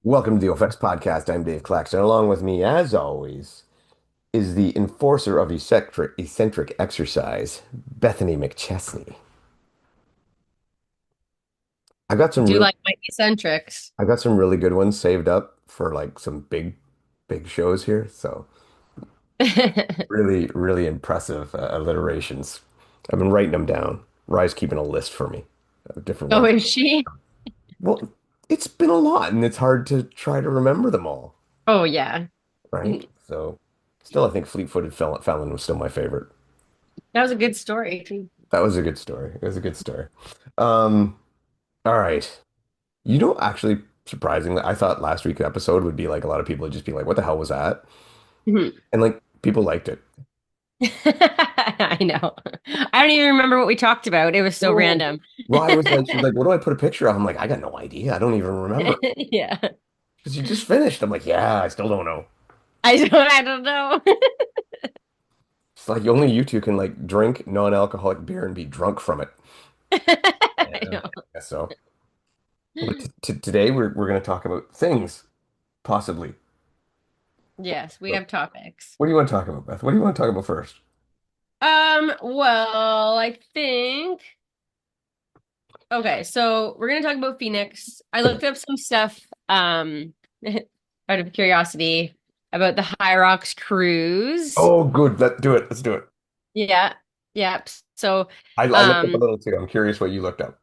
Welcome to the OFX podcast. I'm Dave Claxton. Along with me, as always, is the enforcer of eccentric exercise, Bethany McChesney. I've got some Do real, like my eccentrics. I've got some really good ones saved up for like some big shows here. So really, really impressive alliterations. I've been writing them down. Rye's keeping a list for me of different Oh, ones. is she? Well, it's been a lot, and it's hard to try to remember them all, Oh, yeah. right? That So, still, I think Fleet-Footed Felon was still my favorite. was a good story too. That was a good story. It was a good story. Um, all right. Actually, surprisingly, I thought last week's episode would be like a lot of people would just be like, "What the hell was that?" Mhm. And like people liked it. I know. I don't even remember what we talked about. It was so No. random. Rye was like, she's like, "What do I put a picture of?" I'm like, "I got no idea. I don't even remember." Yeah. Because you just finished. I'm like, "Yeah, I still don't know." I don't know. It's like only you two can like drink non-alcoholic beer and be drunk from it. I Yeah. know. Guess so. But t today we're going to talk about things, possibly. Yes, we So, have topics. what do you want to talk about, Beth? What do you want to talk about first? Well, I think okay, so we're gonna talk about Phoenix. I looked up some stuff, out of curiosity about the Hyrox cruise. Oh, good. Let's do it. Let's do it. Yeah. Yeah. So, I looked up a um, little too. I'm curious what you looked up.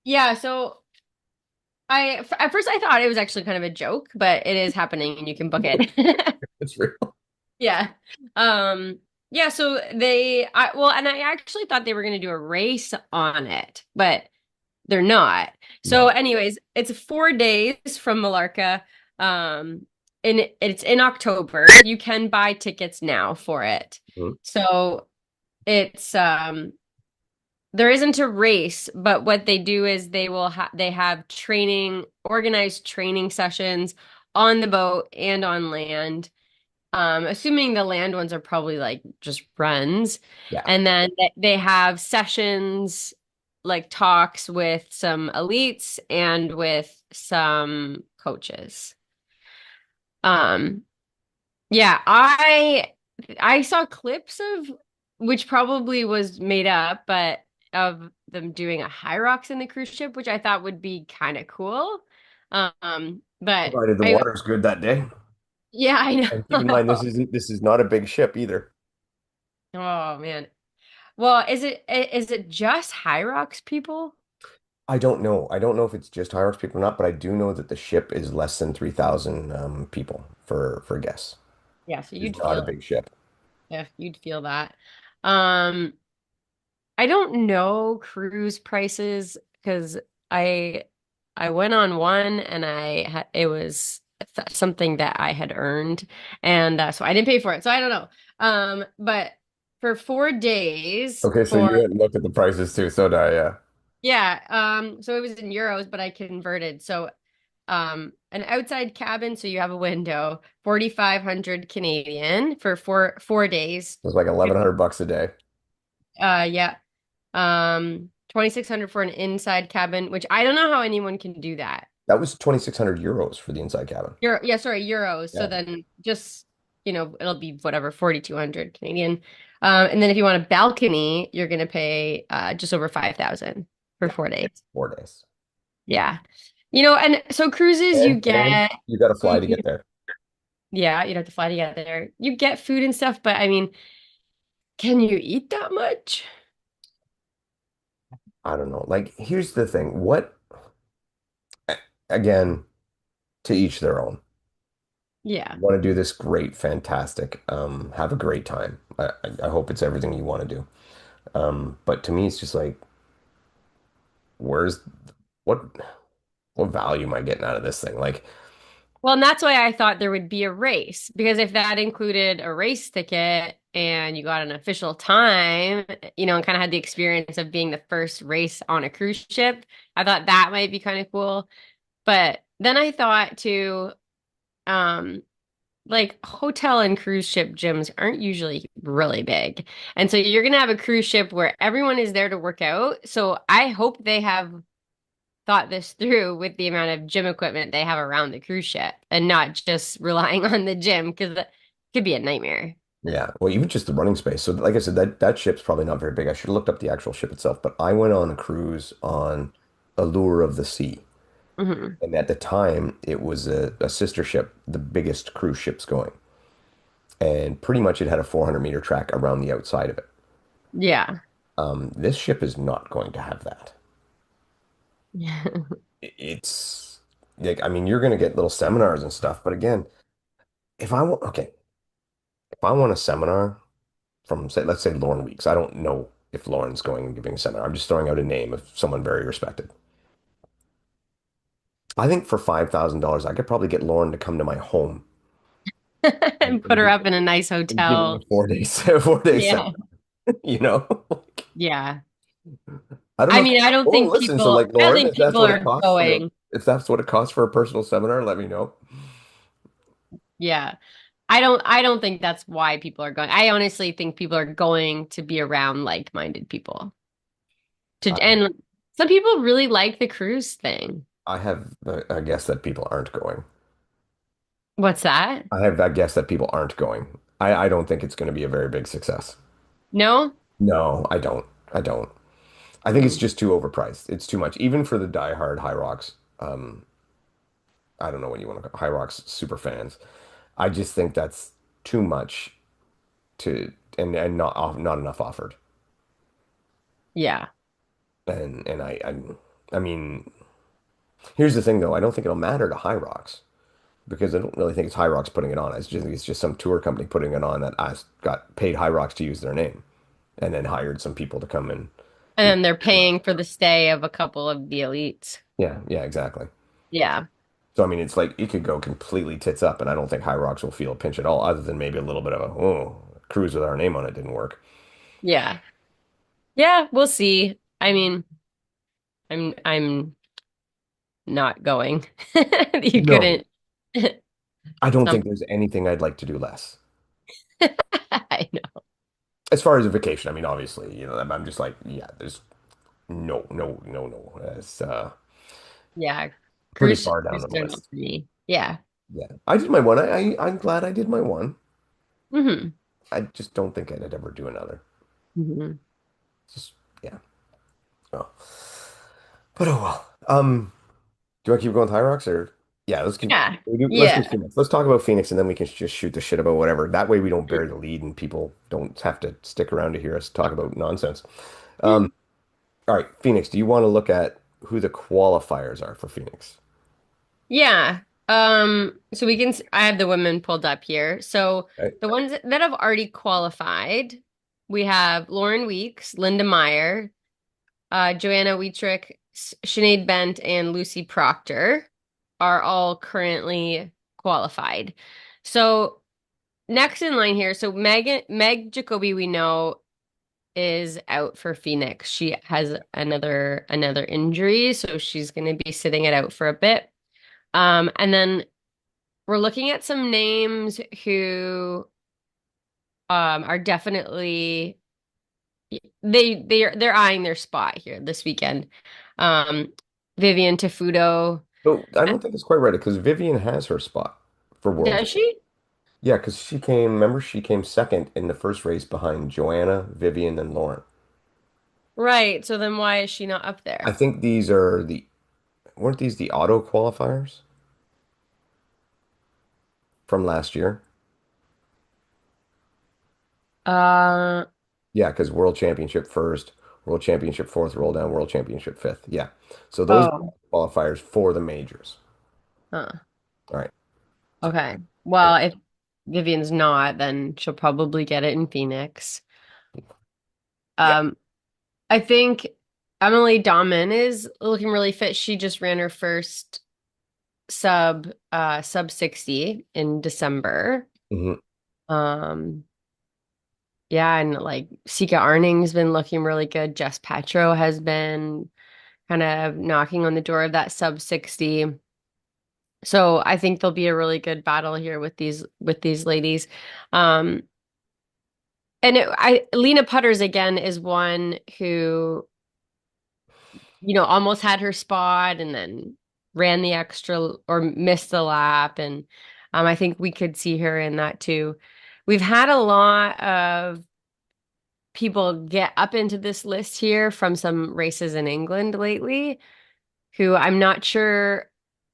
yeah, so at first I thought it was actually kind of a joke, but it is happening and you can book it. It's real. Yeah. Um, yeah, so and I actually thought they were going to do a race on it, but they're not. So No. anyways, it's 4 days from Mallorca. And it's in October. You can buy tickets now for it. Mhm. So it's there isn't a race, but what they do is they have organized training sessions on the boat and on land. Assuming the land ones are probably like just runs. Yeah. And then they have sessions like talks with some elites and with some coaches. Um, yeah, I saw clips of which probably was made up, but of them doing a Hyrox in the cruise ship, which I thought would be kind of cool. But Provided the I water's good that day. yeah, I And keep in mind know. this is not a big ship either. Oh man. Well, is it just Hyrox people? I don't know. I don't know if it's just Hyrox people or not, but I do know that the ship is less than 3,000 people for guests. Yeah, so It's you'd not a feel it. big ship. Yeah, you'd feel that. Um, I don't know cruise prices because I I went on one and it was something that I had earned and so I didn't pay for it. So I don't know. But for 4 days Okay, so for you had looked at the prices too, so did I, yeah. yeah, so it was in euros, but I converted. So an outside cabin, so you have a window, 4,500 Canadian for four days. It was like 1,100 bucks a day. Yeah. 2,600 for an inside cabin, which I don't know how anyone can do that. That was 2,600 euros for the inside cabin. Yeah, sorry, euros. So Yeah. then just, it'll be whatever, 4,200 Canadian. And then if you want a balcony, you're gonna pay just over 5,000 for Yeah. 4 days. 4 days. Yeah. And so cruises you And get you got to fly to food. get there. Yeah, you'd have to fly to get there. You get food and stuff, but I mean, can you eat that much? I don't know. Like, here's the thing. Again, to each their own. Yeah. Want to do this great, fantastic. Have a great time. I hope it's everything you want to do. But to me, it's just like, where's what what value am I getting out of this thing? Like, Well, and that's why I thought there would be a race, because if that included a race ticket and you got an official time, and kind of had the experience of being the first race on a cruise ship, I thought that might be kind of cool. But then I thought too, um, like hotel and cruise ship gyms aren't usually really big. And so you're gonna have a cruise ship where everyone is there to work out. So I hope they have thought this through with the amount of gym equipment they have around the cruise ship and not just relying on the gym because that could be a nightmare. Yeah, well, even just the running space. So, like I said, that ship's probably not very big. I should have looked up the actual ship itself, but I went on a cruise on Allure of the Sea, Hmm. and at the time, it was a sister ship, the biggest cruise ships going, and pretty much it had a 400-meter track around the outside of it. Yeah. This ship is not going to have that. Yeah. It's like, I mean, you're going to get little seminars and stuff, but again, if I want a seminar from, say, let's say Lauren Weeks, I don't know if Lauren's going and giving a seminar. I'm just throwing out a name of someone very respected. I think for $5,000, I could probably get Lauren to come to my home And put and her give, up in a nice and give me a hotel. 4 day, 4 day Yeah. seminar, you know? Yeah. I don't I know if mean, Lauren listens. So like I don't Lauren, think if that's people what it are costs for going. if that's what it costs for a personal seminar, let me know. Yeah. I don't think that's why people are going. I honestly think people are going to be around like-minded people. I, And some people really like the cruise thing. I have a guess that people aren't going. What's that? I have that guess that people aren't going. I don't think it's going to be a very big success. No? No, I don't. I don't. I think it's Mm. just too overpriced. It's too much, even for the diehard Hyrox. I don't know what you want to call Hyrox super fans. I just think that's too much to and not enough offered. Yeah. And I mean, here's the thing though. I don't think it'll matter to Hyrox because I don't really think it's Hyrox putting it on. It's just some tour company putting it on that I got paid Hyrox to use their name and then hired some people to come and And do. then they're paying for the stay of a couple of the elites. Yeah, yeah, exactly. Yeah. So I mean, it's like it could go completely tits up, and I don't think Hyrox will feel a pinch at all, other than maybe a little bit of a cruise with our name on it didn't work. Yeah. Yeah, we'll see. I mean, I'm not going. You No, couldn't. I don't Some think there's anything I'd like to do less. I know. As far as a vacation, I mean, obviously, I'm just like, yeah, there's no. It's Yeah. pretty far down Cruise on the are not list. for me. Yeah. Yeah, I did my one. I'm glad I did my one. Hmm. I just don't think I'd ever do another. Hmm. Just yeah. Oh, but oh well. Do you want to keep going with Hyrox or yeah, Yeah. let's do Yeah. Phoenix. Let's talk about Phoenix and then we can just shoot the shit about whatever. That way we don't bury the lead and people don't have to stick around to hear us talk about nonsense. All right, Phoenix, do you want to look at who the qualifiers are for Phoenix? Yeah. So I have the women pulled up here. So Right? the ones that have already qualified, we have Lauren Weeks, Linda Meyer, Joanna Wietrich, Sinead Bent, and Lucy Proctor are all currently qualified. So next in line here, so Meg Jacoby we know is out for Phoenix. She has another injury, so she's going to be sitting it out for a bit. And then we're looking at some names who are definitely they're eyeing their spot here this weekend. Um, Vivian Tafudo, So I don't think it's quite right because Vivian has her spot for Worlds. does she? Yeah, because remember, she came second in the first race behind Joanna, Vivian, and Lauren. Right. So then why is she not up I there? think weren't these the auto qualifiers from last year? Uh Yeah, because World Championship first, World Championship fourth, roll down, World Championship fifth. Yeah. So those are oh. qualifiers for the majors. Huh. All right. So, Okay. Well, if Vivian's not, then she'll probably get it in Phoenix. yeah. Um, I think Emily Dahmen is looking really fit. She just ran her first sub 60 in December. Hmm. Um, yeah, and like Sika Arning's been looking really good. Jess Petro has been kind of knocking on the door of that sub 60. So I think there'll be a really good battle here with these ladies. Um, Lena Putters again is one who, almost had her spot and then ran the extra or missed the lap. And I think we could see her in that too. We've had a lot of people get up into this list here from some races in England lately, who I'm not sure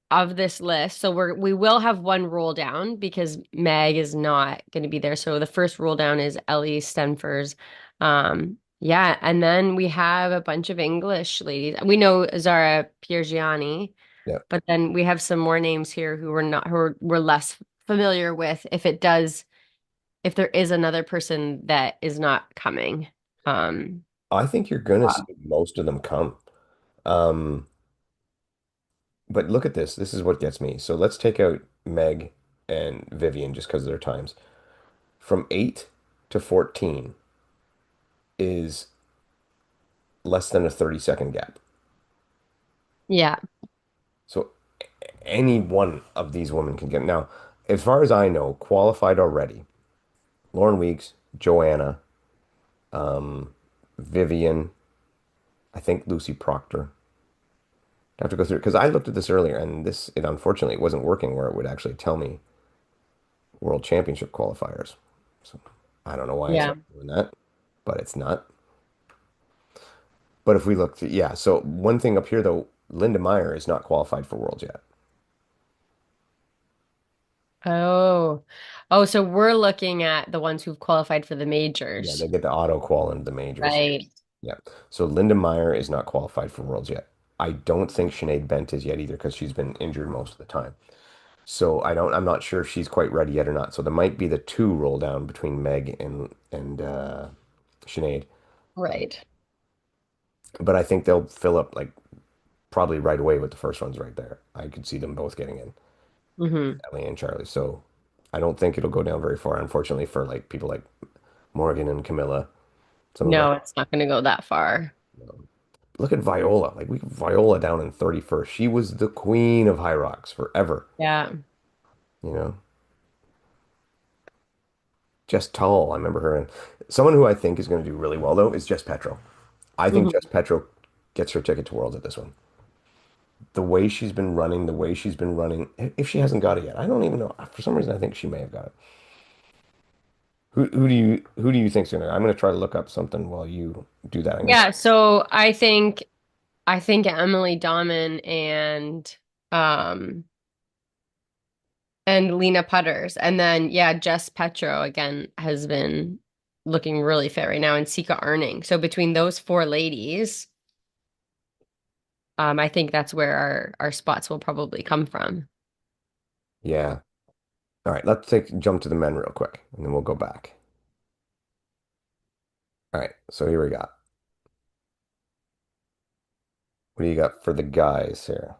of this list. So we will have one roll down because Meg is not going to be there. So the first roll down is Ellie Stenfers. Yeah, and then we have a bunch of English ladies. We know Zara Piergiani, Yeah. but then we have some more names here who we're less familiar with if there is another person that is not coming. Um I think you're gonna see most of them come. Um, but look at this. This is what gets me. So let's take out Meg and Vivian just because of their times. From 8 to 14 is less than a 30-second gap. yeah. So any one of these women can get. Now, as far as I know, qualified already. Lauren Weeks, Joanna, um, Vivian, I think Lucy Proctor. I have to go through because I looked at this earlier and it unfortunately it wasn't working where it would actually tell me World Championship qualifiers. So I don't know why it's Yeah. not doing that, but it's not. But if we look, yeah. So one thing up here though, Linda Meyer is not qualified for Worlds yet. Oh. Oh, so we're looking at the ones who've qualified for the Yeah, majors. they get the auto qual into the majors. Right. Yeah. So Linda Meyer is not qualified for Worlds yet. I don't think Sinead Bent is yet either because she's been injured most of the time. So I'm not sure if she's quite ready yet or not. So there might be the two roll down between Meg and Sinead. Right. But I think they'll fill up like probably right away with the first ones right there. I could see them both getting in, Hmm. Ellie and Charlie. So I don't think it'll go down very far, unfortunately, for like people like Morgan and Camilla. Some of them. No, it's not going to go that far. Look at Viola. Like we Viola down in 31st. She was the queen of Hyrox forever, Yeah. you know. Jess Tull, I remember her. And someone who I think is going to do really well though is Jess Petro. I think Jess Hmm. Petro gets her ticket to Worlds at this one. The way she's been running, the way she's been running, if she hasn't got it yet, I don't even know. For some reason, I think she may have got it. Who do you think's gonna? I'm gonna try to look up something while you do that. I'm gonna. Yeah, so I think Emily Dahmen um and Lena Putters. And then yeah, Jess Petro again has been looking really fit right now and Sika Arning. So between those four ladies, I think that's where our spots will probably come from. Yeah. All right. Let's take jump to the men real quick, and then we'll go back. All right. So here we got. What do you got for the guys here?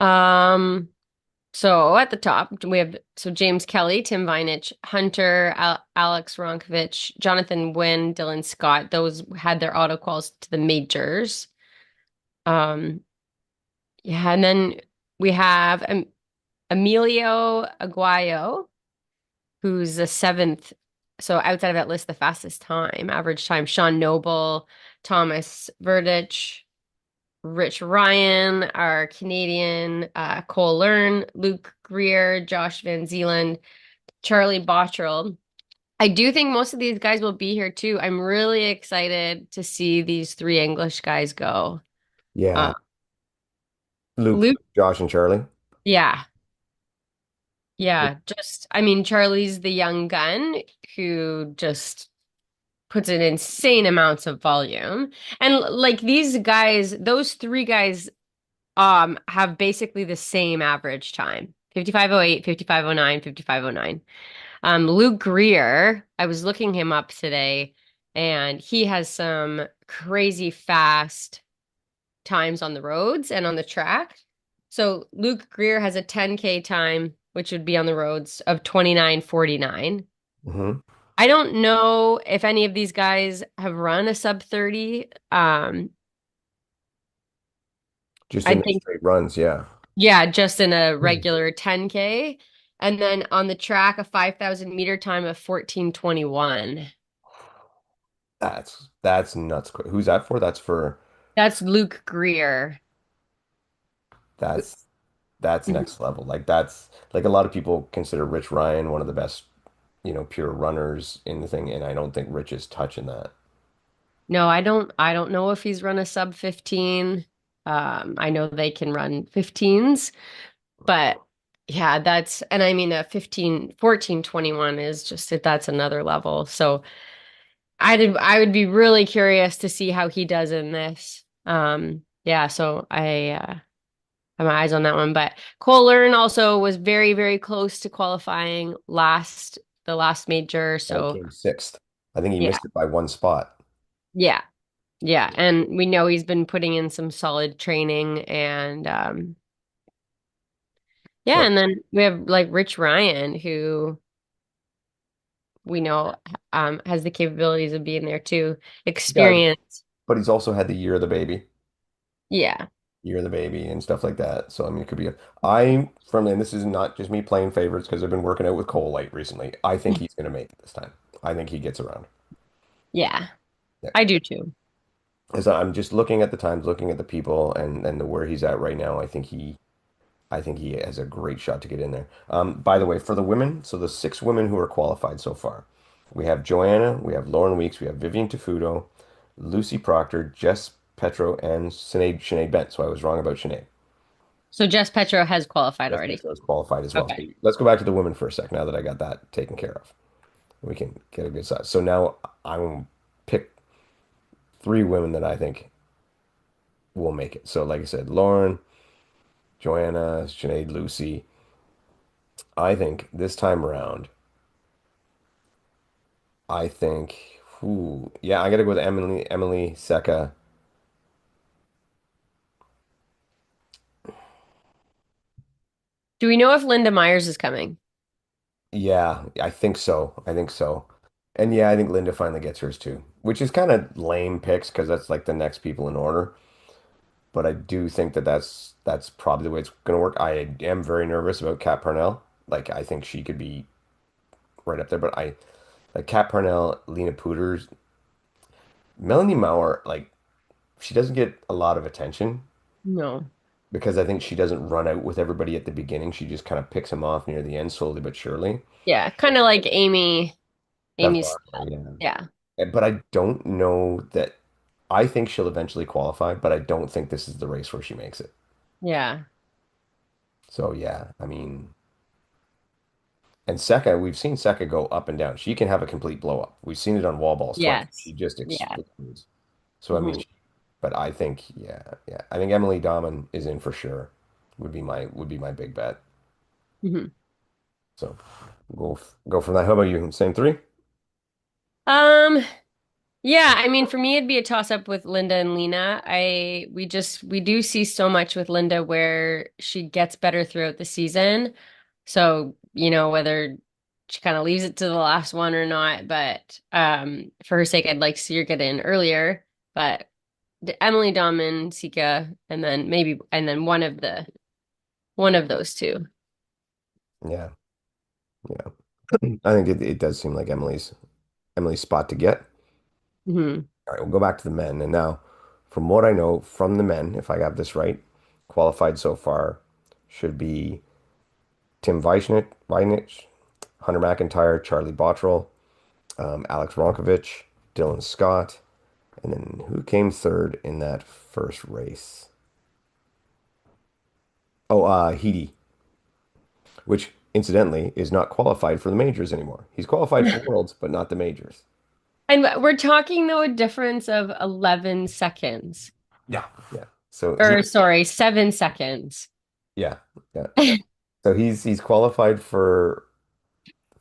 Um So at the top, we have James Kelly, Tim Vinich, Hunter, Alex Ronkovich, Jonathan Wynn, Dylan Scott. Those had their auto quals to the majors. Um, yeah, and then we have Emilio Aguayo, who's the seventh. So outside of that list, the fastest time, average time. Sean Noble, Thomas Verdich, Rich Ryan, our Canadian, Cole Learn, Luke Greer, Josh Van Zeeland. Charlie Bottrell. I do think most of these guys will be here too. I'm really excited to see these three English guys go. Yeah. Uh, Luke, Luke, Josh, and Charlie. yeah, yeah. I mean, Charlie's the young gun who just puts in insane amounts of volume. And like these guys, those three guys, have basically the same average time. 55:08, 55:09, 55:09. Luke Greer, I was looking him up today, and he has some crazy fast times on the roads and on the track. So Luke Greer has a 10K time, which would be on the roads of 29:49. Hmm. I don't know if any of these guys have run a sub 30. Just I in the think straight runs. Yeah. Yeah, just in a Hmm. regular 10K. And then on the track, a 5,000 meter time of 14:21. That's nuts quick. Who's that for? That's Luke Greer. That's that's Mhm. next level. Like that's like a lot of people consider Rich Ryan one of the best, pure runners in the thing, and I don't think Rich is touching that. No, I don't know if he's run a sub 15. I know they can run 15s, but yeah, and I mean a 15 14:21 is just that's another level. So I would be really curious to see how he does in this. Yeah, so I have my eyes on that one. But Cole Learn also was very, very close to qualifying the last major. Yeah, he So came sixth. I think he yeah, missed it by one spot. yeah, yeah. And we know he's been putting in some solid training and yeah, But and then we have like Rich Ryan who we know has the capabilities of being there too. he does. Experience. But he's also had the year of the baby. Yeah. Year of the baby and stuff like that. So I mean, it could be and this is not just me playing favorites because I've been working out with Cole late recently. I think he's going to make it this time. I think he gets around. Yeah. Yeah. I do too. As I'm just looking at the times, looking at the people and where he's at right now, I think he has a great shot to get in there. By the way, for the women, so the six women who are qualified so far, we have Joanna, we have Lauren Weeks, we have Vivian Tafudo, Lucy Proctor, Jess Petro, and Sinead Bent. So I was wrong about Sinead. So Jess Petro has qualified Jess already. Petro is qualified as well. So Okay. let's go back to the women for a sec now that I got that taken care of. We can get a good size. So now I'm gonna pick three women that I think will make it. So like I said, Lauren, Joanna, Sinead, Lucy. I think this time around, yeah, I gotta go with Emily Seca. Do we know if Linda Myers is coming? Yeah, I think so. I think so. And yeah, I think Linda finally gets hers too, which is kind of lame picks because that's like the next people in order. But I do think that that's probably the way it's going to work. I am very nervous about Kat Parnell. Like I think she could be right up there, but I like Kat Parnell, Lena Pooters, Melanie Maurer. Like she doesn't get a lot of attention No. because I think she doesn't run out with everybody at the beginning. She just kind of picks them off near the end, slowly but surely. Yeah, kind of like Amy's Cavalari, style. yeah. Yeah. But I don't know that. I think she'll eventually qualify, but I don't think this is the race where she makes it. Yeah. So yeah, I mean. And Seka, we've seen Seka go up and down. She can have a complete blow up. We've seen it on wall balls twice. She Yes. just Yeah. explodes. So I mean, Hmm. but I think yeah. I think Emily Dahmen is in for sure. Would be my big bet. Hmm. So go from that. How about you? Same three? Um, yeah, I mean, for me, it'd be a toss up with Linda and Lena. We do see so much with Linda where she gets better throughout the season. So, whether she kind of leaves it to the last one or not, but for her sake, I'd like to see her get in earlier. But Emily, Dahlman, Sika, and then one of those two. Yeah, yeah. I think it does seem like Emily's spot to get. Hmm. All right, we'll go back to the men. And now, from what I know from the men, if I have this right, qualified so far should be Tim Weidnich, Hunter McIntyre, Charlie Bottrell, Alex Ronkovich, Dylan Scott, and then who came third in that first race? Oh, Heedy, which incidentally is not qualified for the majors anymore. He's qualified for Worlds, but not the majors. And we're talking though a difference of 11 seconds. Yeah. Yeah. So Or sorry, 7 seconds. yeah, yeah. So he's qualified for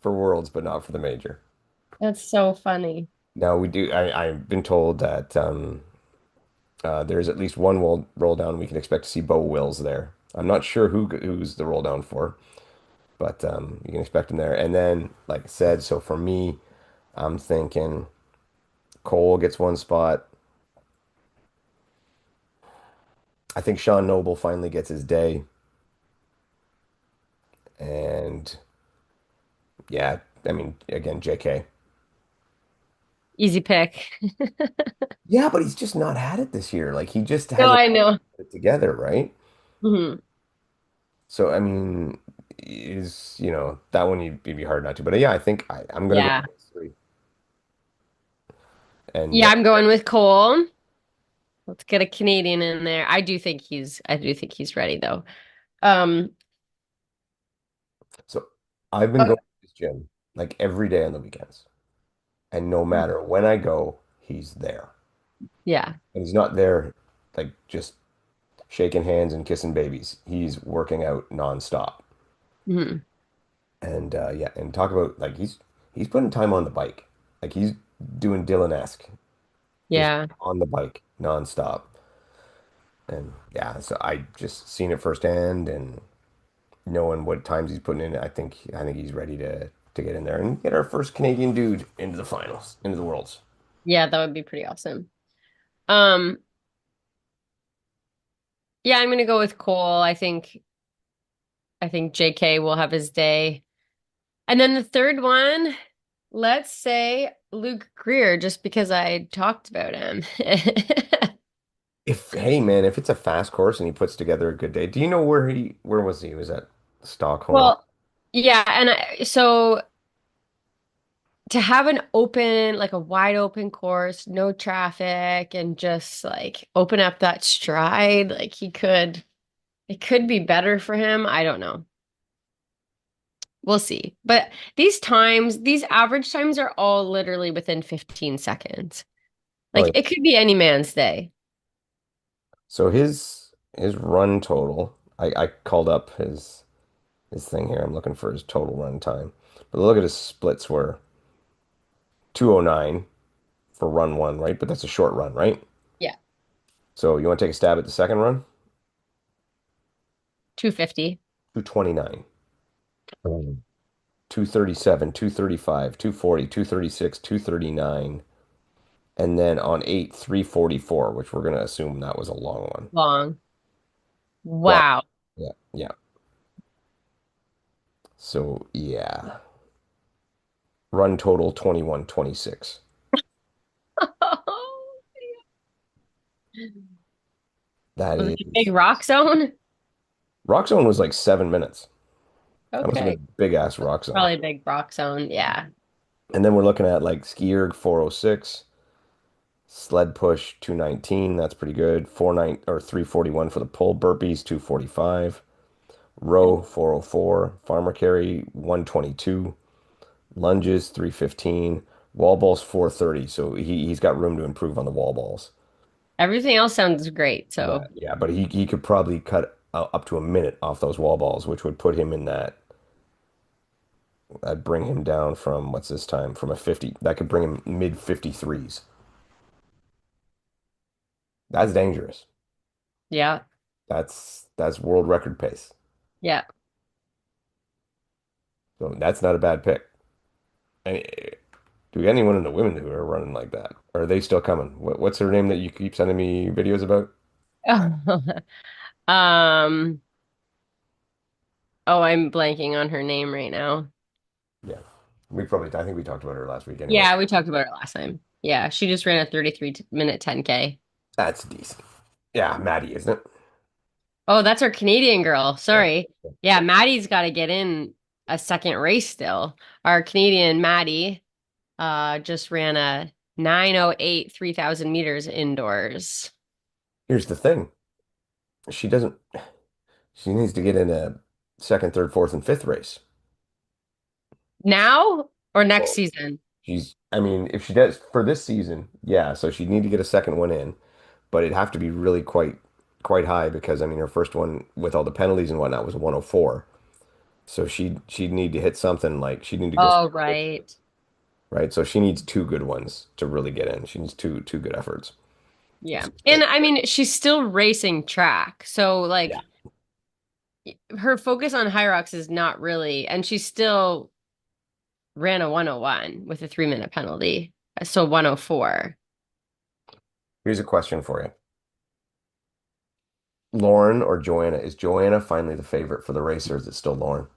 Worlds, but not for the major. That's so funny. Now we do. I've been told that there's at least one roll down we can expect to see Bo Wills there. I'm not sure who's the roll down for, but you can expect him there. And then, like I said, so for me, I'm thinking Cole gets one spot. I think Sean Noble finally gets his day. And yeah, I mean, again, JK. Easy pick. Yeah, but he's just not had it this year. Like he just No, hasn't I know. put it together, right? Mhm. So I mean, is that one you'd be hard not to. But yeah, I think I'm gonna go Yeah. with those three. And Yeah, I'm going with Cole. Let's get a Canadian in there. I do think he's ready though. Um, so I've been oh, going to this gym like every day on the weekends, and no matter when I go, he's there, yeah. and he's not there like just shaking hands and kissing babies. He's working out nonstop. Mhm. And yeah, and talk about like he's putting time on the bike. Like he's doing Dylan-esque, just Yeah. on the bike nonstop. And yeah, so I just seen it firsthand and knowing what times he's putting in, I think he's ready to get in there and get our first Canadian dude into the finals, into the worlds. Yeah, that would be pretty awesome. Um, yeah, I'm gonna go with Cole. I think JK will have his day. And then the third one, let's say Luke Greer, just because I talked about him. If hey man, if it's a fast course and he puts together a good day, do you know where was he? He was at Stockholm. Well, yeah, and so to have an open, like a wide open course, no traffic, and just like open up that stride, like it could be better for him. I don't know. We'll see. But these average times are all literally within 15 seconds. Oh Like yeah. it could be any man's day. So his run total, I called up his thing here. I'm looking for his total run time. But look at his splits were 209 for run one, right? But that's a short run, right? Yeah. So you want to take a stab at the second run? 250. 229, 237, 235, 240, 236, 239. And then on 8, 344, which we're going to assume that was a long one. Long. Well, Wow. yeah, yeah. So yeah, run total 21:26. That Was it a big is rock zone? Rock Zone was like 7 minutes. That must have been Okay. a big ass Rock Zone. Probably a big rock zone. Yeah. And then we're looking at like Ski 406, sled push 219. That's pretty good. 49 or 341 for the pull. Burpees 245. Row 404. Farmer carry 122. Lunges 315. Wall balls 430. So he's got room to improve on the wall balls. Everything else sounds great. Yeah, So, yeah, but he could probably cut up to a minute off those wall balls, which would put him in that. That'd bring him down from what's this time? From a 50. That could bring him mid 53s. That's dangerous. yeah. That's world record pace. Yeah. So that's not a bad pick. Any, do we got anyone in the women who are running like that? Or are they still coming? What's her name that you keep sending me videos about? Um, oh, I'm blanking on her name right now. Yeah. I think we talked about her last week anyway. Yeah, we talked about her last time. Yeah, she just ran a 33-minute 10K. That's decent. Yeah, Maddie, isn't it? Oh, that's our Canadian girl. Yeah. Sorry. Yeah, Maddie's got to get in a second race still. Our Canadian Maddie just ran a 9:08 3,000 meters indoors. Here's the thing. She doesn't, she needs to get in a second, third, fourth, and fifth race. Now or next Well, season? I mean, if she does for this season, yeah, so she'd need to get a second one in, but it'd have to be really quite high because I mean her first one with all the penalties and whatnot was 104. So she'd need to hit something like she'd need to go Oh, something right. ridiculous, right? So she needs two good ones to really get in. She needs two good efforts. Yeah. So, And I mean, she's still racing track. So yeah. like her focus on Hyrox is not really, and she still ran a 101 with a 3-minute penalty. So 104. Here's a question for you. Lauren or Joanna? Is Joanna finally the favorite for the race, or is it still Lauren?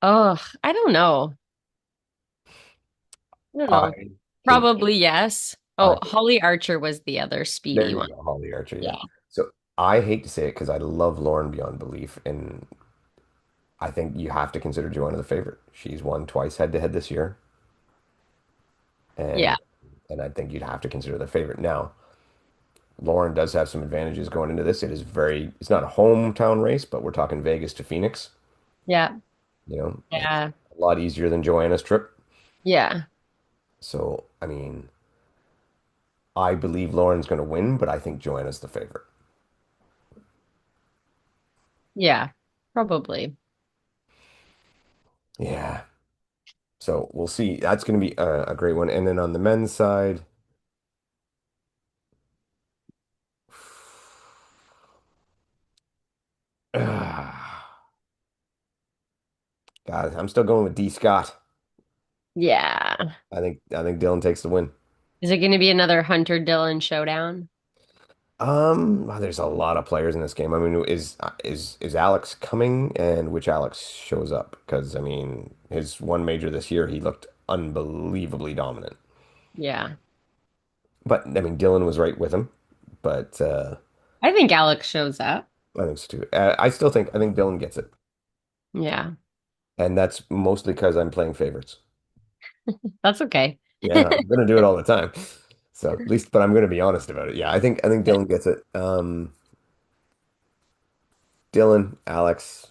Oh, I don't know. I don't know. I hate, Probably yes. I Oh, Holly Archer was the other There speedy you one. go, Holly Archer, yeah. Yeah. So I hate to say it because I love Lauren beyond belief, and I think you have to consider Joanna the favorite. She's won twice head to head this year, Yeah. and I think you'd have to consider the favorite. Now, Lauren does have some advantages going into this. It's not a hometown race, but we're talking Vegas to Phoenix. Yeah. It's Yeah. a lot easier than Joanna's trip. Yeah. So, I mean, I believe Lauren's going to win, but I think Joanna's the favorite. Yeah. Probably. Yeah. So we'll see. That's going to be a great one. And then on the men's side, God, I'm still going with D. Scott. Yeah. I think Dylan takes the win. Is it going to be another Hunter Dillon showdown? Well, there's a lot of players in this game. I mean, is Alex coming, and which Alex shows up? Because I mean, his one major this year, he looked unbelievably dominant. Yeah. But I mean, Dylan was right with him. But I think Alex shows up. I think so too. I think Dylan gets it, Yeah. and that's mostly because I'm playing favorites. That's okay. Yeah, I'm gonna do it all the time. So at least, but I'm gonna be honest about it. Yeah, I think Dylan gets it. Dylan, Alex,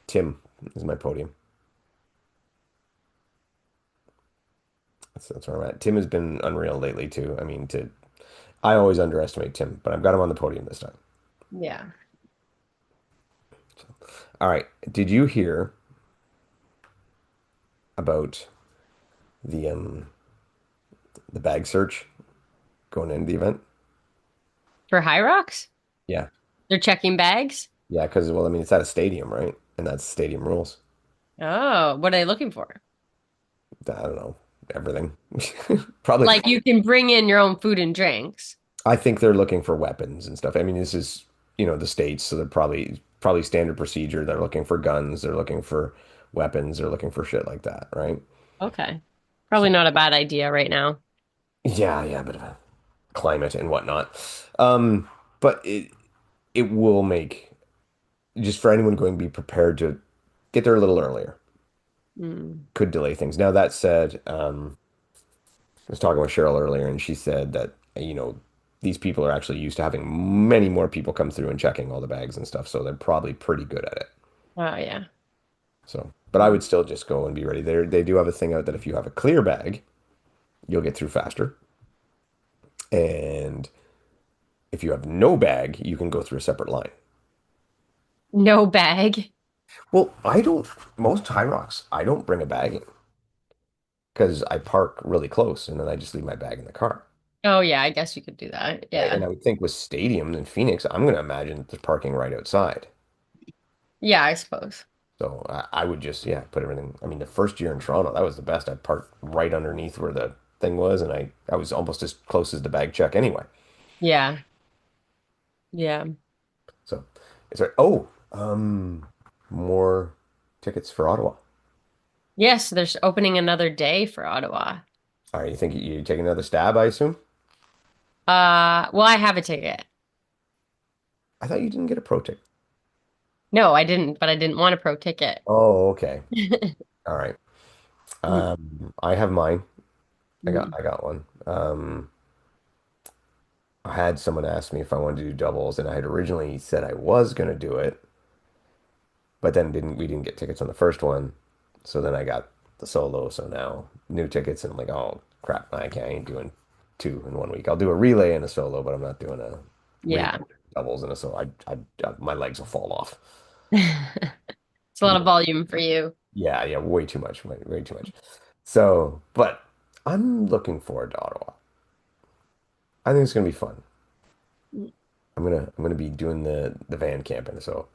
Tim is my podium. That's where I'm at. Tim has been unreal lately too. I always underestimate Tim, but I've got him on the podium this time. Yeah. All right. Did you hear about the bag search going into the event? For Hyrox? Yeah. They're checking bags? Yeah, because well, I mean, it's at a stadium, right? And that's stadium rules. Oh, what are they looking for? I don't know, everything. Probably. Like you can bring in your own food and drinks. I think they're looking for weapons and stuff. I mean, this is, the States, so they're probably standard procedure. They're looking for guns, they're looking for weapons, they're looking for shit like that, right? Okay. So Probably not a bad idea right now. yeah, yeah, a bit of a climate and whatnot. Um, but it will make just for anyone going to be prepared to get there a little earlier. Mm. Could delay things. Now that said, I was talking with Cheryl earlier, and she said that, these people are actually used to having many more people come through and checking all the bags and stuff, so they're probably pretty good at it. Oh, yeah. So, but I Mm. would still just go and be ready. They do have a thing out that if you have a clear bag, you'll get through faster. And if you have no bag, you can go through a separate line. No bag. Well, most High Rocks, I don't bring a bag in because I park really close and then I just leave my bag in the car. Oh, yeah, I guess you could do that. Right. And Yeah. I would think with Stadium in Phoenix, I'm going to imagine there's parking right outside. Yeah, I suppose. So I would just, yeah, put everything. I mean, the first year in Toronto, that was the best. I parked right underneath where the thing was, and I was almost as close as the bag check anyway. Yeah. Yeah. So it's like, oh, more tickets for Ottawa. Yes, there's opening another day for Ottawa. All right, you think you take another stab, I assume? Well, I have a ticket. I thought you didn't get a pro ticket. No, I didn't, but I didn't want a pro ticket. Oh, okay. All right. Mm, I have mine. mm. I got one. I had someone ask me if I wanted to do doubles, and I had originally said I was gonna do it, but then didn't we didn't get tickets on the first one. So then I got the solo. So now new tickets, and I'm like, oh crap, I ain't doing two in 1 week. I'll do a relay and a solo, but I'm not doing a relay Yeah. doubles and a solo. My legs will fall off. It's a lot of volume for you. Yeah, yeah, way too much, way too much. So, but I'm looking forward to Ottawa. I think it's gonna be fun. I'm gonna be doing the van camping. So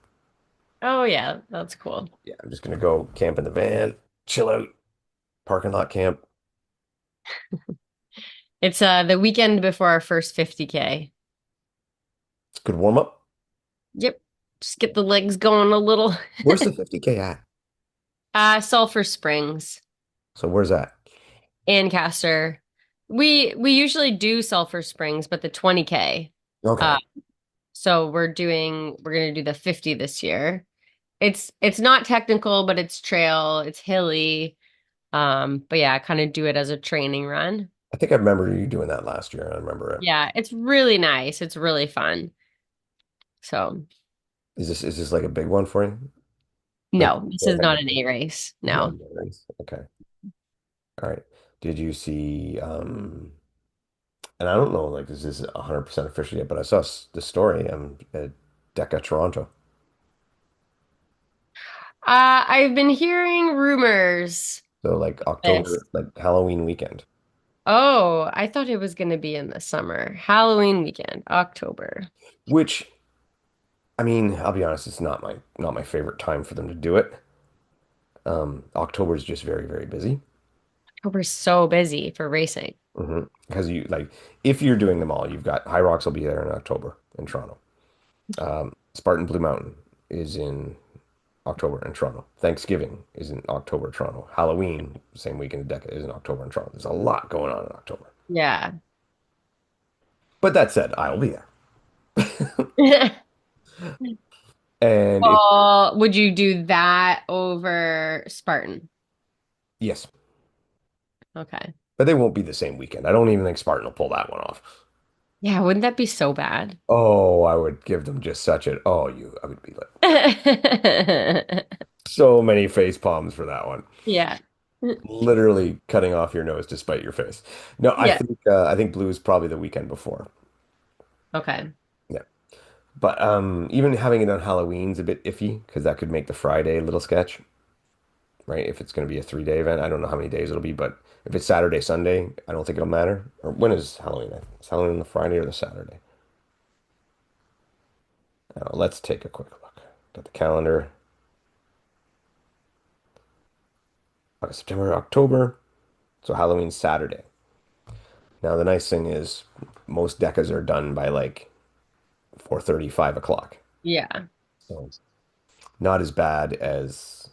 Oh, yeah, that's cool. yeah, I'm just gonna go camp in the van, chill out, parking lot camp. It's the weekend before our first 50K. It's a good warm up. Yep. just get the legs going a little. Where's the 50K at? Sulphur Springs, So where's that? Ancaster. We usually do Sulphur Springs, but the 20K. Uh, Okay. so we're gonna do the 50 this year. It's not technical, but it's trail, it's hilly. But yeah, I kind of do it as a training run. I think I remember you doing that last year. I remember it. Yeah, it's really nice. It's really fun. So Is this like a big one for you? Like no, this is not an A race. not No. nice. Okay. All right. Did you see and I don't know like this is 100% official yet, but I saw the story at Deca Toronto. I've been hearing rumors. So like This. October, like Halloween weekend, Oh, I thought it was going to be in the summer. Halloween weekend, October. which I mean, I'll be honest, it's not my favorite time for them to do it. October is just very, very busy. October's so busy for racing. Because you like if you're doing them all, you've got Hyrox will be there in October in Toronto. Spartan Blue Mountain is in October in Toronto. Thanksgiving is in October, Toronto. Halloween, same week in Decca, is in October in Toronto. There's a lot going on in October. Yeah. But that said, I'll be there. And it, Well, would you do that over Spartan? yes, Okay. but they won't be the same weekend. I don't even think Spartan will pull that one off. Yeah, wouldn't that be so bad? Oh, I would give them just such a, I would be like so many face palms for that one. Yeah. Literally cutting off your nose to spite your face. No, Yeah. I think Blue is probably the weekend before. Okay. Yeah. But even having it on Halloween's a bit iffy because that could make the Friday a little sketch, right? If it's going to be a 3 day event, I don't know how many days it'll be, but if it's Saturday, Sunday, I don't think it'll matter. Or when is Halloween? Is Halloween on the Friday or the Saturday? Let's take a quick look. Got the calendar. September, October. So Halloween's Saturday. Now the nice thing is most decas are done by like 4:30, 5 o'clock. Yeah. So it's not as bad as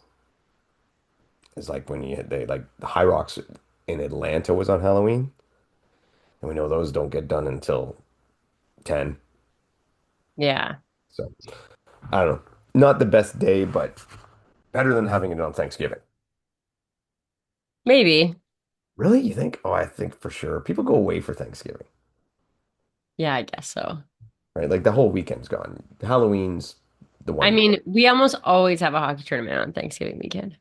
like when they like the High Rocks in Atlanta was on Halloween, and we know those don't get done until 10. Yeah. So I don't know. Not the best day, but better than having it on Thanksgiving. Maybe. Really? You think? Oh, I think for sure. People go away for Thanksgiving, Yeah, I guess so. right? Like the whole weekend's gone. Halloween's the I one. mean, we almost always have a hockey tournament on Thanksgiving weekend.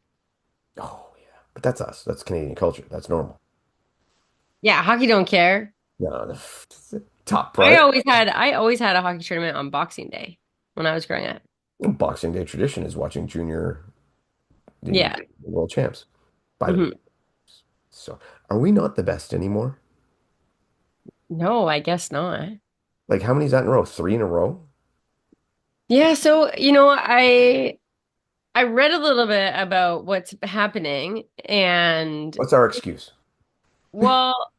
Oh, yeah. But that's us. That's Canadian culture. That's normal. Yeah, hockey don't care. No, the top priority. I always had a hockey tournament on Boxing Day when I was growing up. Boxing Day tradition is watching the Yeah. world champs by the hmm way. So, are we not the best anymore? No, I guess not. Like, how many is that in a row? Three in a row? Yeah, so I read a little bit about what's happening and What's our excuse? well,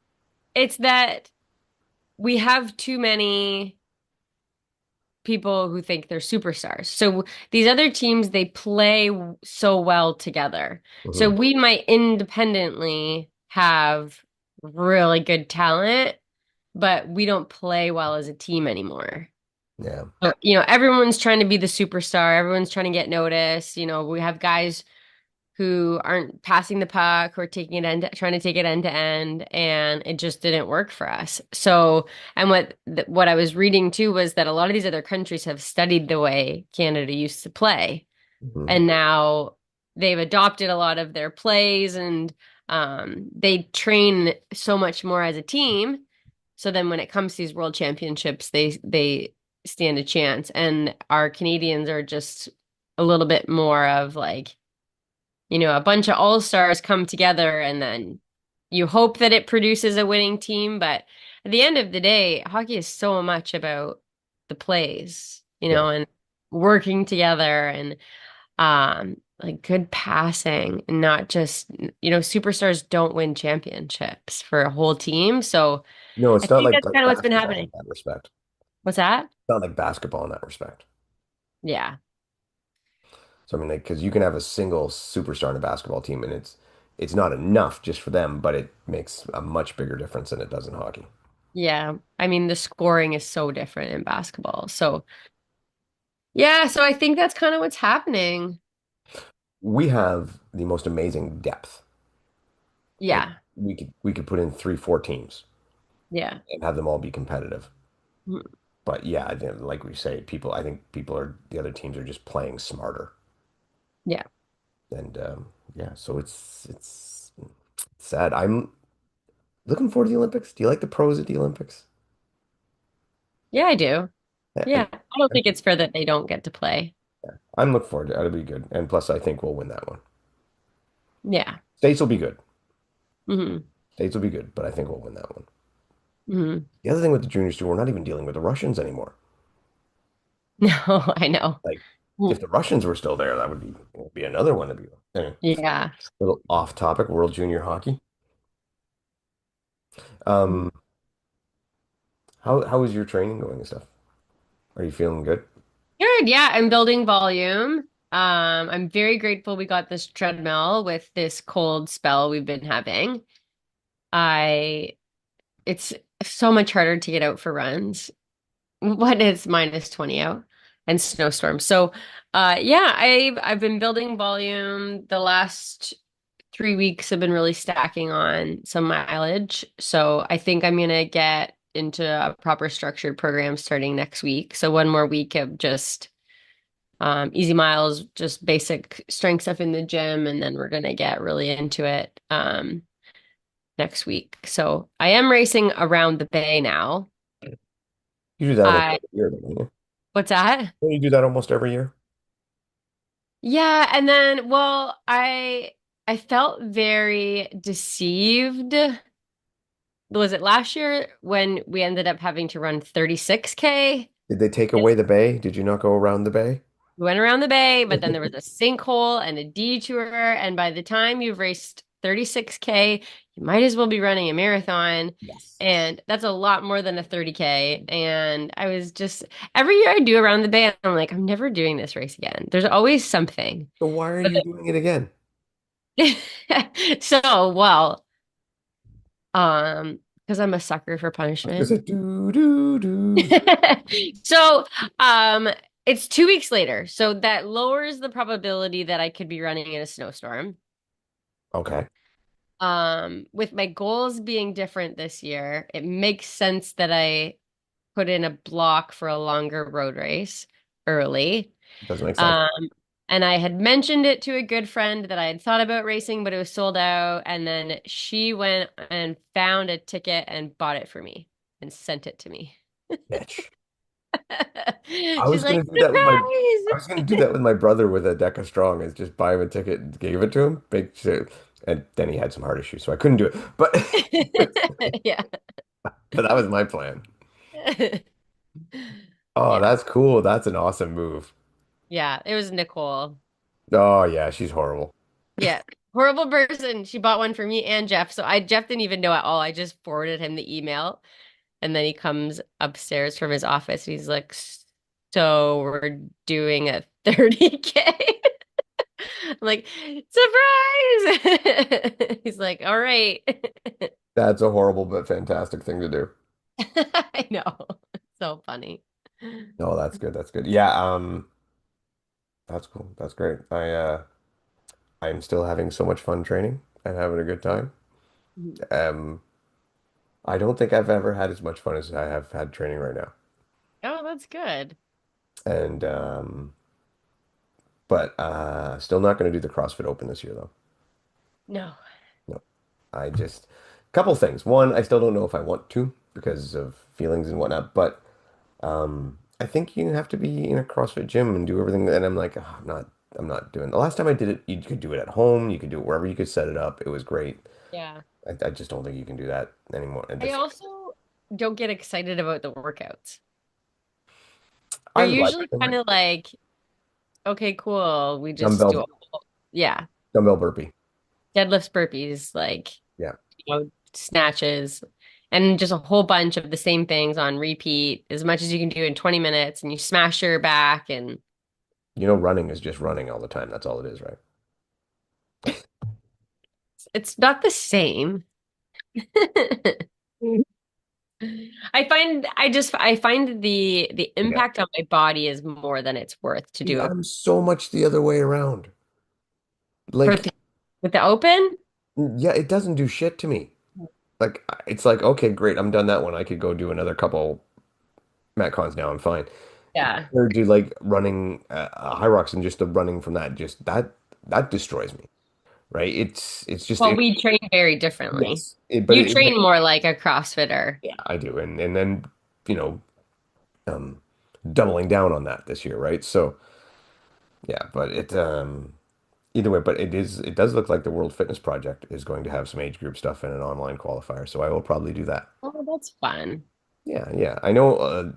it's that we have too many people who think they're superstars. So these other teams, they play so well together. So Hmm. we might independently have really good talent, but we don't play well as a team anymore. Yeah. Everyone's trying to be the superstar. Everyone's trying to get noticed. We have guys who aren't passing the puck or trying to take it end to end, and it just didn't work for us. So, and what I was reading too was that a lot of these other countries have studied the way Canada used to play, Hmm. and now they've adopted a lot of their plays, and they train so much more as a team. So then, when it comes to these world championships, they stand a chance, and our Canadians are just a little bit more of like a bunch of all-stars come together and then you hope that it produces a winning team. But at the end of the day, hockey is so much about the plays, Yeah. and working together and like good passing and not just, superstars don't win championships for a whole team. So No, I it's not think like that's kind of what's been basketball happening. in that respect. What's that? It's not like basketball in that respect. Yeah. So I mean, like, because you can have a single superstar in a basketball team, and it's not enough just for them, but it makes a much bigger difference than it does in hockey. Yeah. I mean, the scoring is so different in basketball. So, yeah, so I think that's kind of what's happening. We have the most amazing depth. Like Yeah. we could put in three, four teams Yeah. and have them all be competitive. Mhm. But yeah, like we say, I think people are the other teams are just playing smarter. Yeah. And yeah, so it's sad. I'm looking forward to the Olympics. Do you like the pros at the Olympics? Yeah, I do. I, Yeah. I don't think it's fair that they don't get to play. I'm looking forward to it. It'll be good. And plus, I think we'll win that one. Yeah. States will be good. Hmm. States will be good, but I think we'll win that one. Hmm. The other thing with the juniors too, we're not even dealing with the Russians anymore. No, I know. Like, if Mm. the Russians were still there, that would be another one to be. Anyway, Yeah. little off topic, World Junior Hockey. Mm. Um, how is your training going and stuff? Are you feeling good? Good. Yeah, I'm building volume. I'm very grateful we got this treadmill with this cold spell we've been having. I It's so much harder to get out for runs when it's minus 20 out and snowstorms. So yeah, I've been building volume. The last 3 weeks have been really stacking on some mileage. So I think I'm gonna get into a proper structured program starting next week. So one more week of just easy miles, just basic strength stuff in the gym, and then we're gonna get really into it next week. So I am racing around the bay now. You do that almost I every year, don't you? What's that? Don't you do that almost every year? Yeah, and then well, I felt very deceived. Was it last year when we ended up having to run 36K? Did they take away the bay? Did you not go around the bay? We went around the bay, but then there was a sinkhole and a detour. And by the time you've raced 36K, you might as well be running a marathon. Yes. And that's a lot more than a 30K. And I was just, every year I do around the bay, I'm like, I'm never doing this race again. There's always something. So why are But you doing it again? so, well, because I'm a sucker for I was gonna punishment. say do do do. So, um, it's 2 weeks later, so that lowers the probability that I could be running in a snowstorm. Okay. With my goals being different this year, it makes sense that I put in a block for a longer road race early. Does make sense. Um, and I had mentioned it to a good friend that I had thought about racing, but it was sold out. And then she went and found a ticket and bought it for me and sent it to me. Bitch. I She's was like, gonna do that with my I was gonna do surprise! that with my brother with a deck of strong is just buy him a ticket and give it to him. Big shit. And then he had some heart issues, so I couldn't do it. But Yeah. but that was my plan. Oh, Yeah. that's cool. That's an awesome move. Yeah. It was Nicole. Oh yeah, she's horrible. Yeah. Horrible person. She bought one for me and Jeff. So Jeff didn't even know at all. I just forwarded him the email. And then he comes upstairs from his office and he's like, so we're doing a 30K. I'm like, surprise! He's like, all right. That's a horrible but fantastic thing to do. I know. So funny. Oh, that's good. That's good. Yeah, that's cool. That's great. I'm still having so much fun training. I'm having a good time. Um, I don't think I've ever had as much fun as I have had training right now. Oh, that's good. And but still not going to do the CrossFit Open this year though. No. No. I just couple things. One, I still don't know if I want to because of feelings and whatnot, but I think you have to be in a CrossFit gym and do everything. And I'm like, "Oh, I'm not doing. The last time I did it, you could do it at home. You could do it wherever you could set it up. It was great. Yeah. I just don't think you can do that anymore. And I this, also don't get excited about the workouts. I They're like usually them. kind of like, okay, cool. We just do, Dumbbell yeah, dumbbell burpee. deadlifts, burpees, like, Yeah. snatches, and just a whole bunch of the same things on repeat as much as you can do in 20 minutes, and you smash your back and You know, running is just running all the time. That's all it is, right? It's not the same. I find the Yeah. impact on my body is more than it's worth to See, do it I'm so much the other way around. for Like, the, with the open. yeah, it doesn't do shit to me. Like, it's like, okay, great, I'm done that one. I could go do another couple Metcons now. I'm fine. Yeah. Or do like running Hyrox and just the running from that, just that destroys me, right? It's just Well, we train very differently. yes, You train more like a CrossFitter. yeah, I do, and then you know, um, doubling down on that this year, right? So yeah, but either way, but it does look like the World Fitness Project is going to have some age group stuff and an online qualifier, so I will probably do that. Oh, that's fun. Yeah, yeah, I know.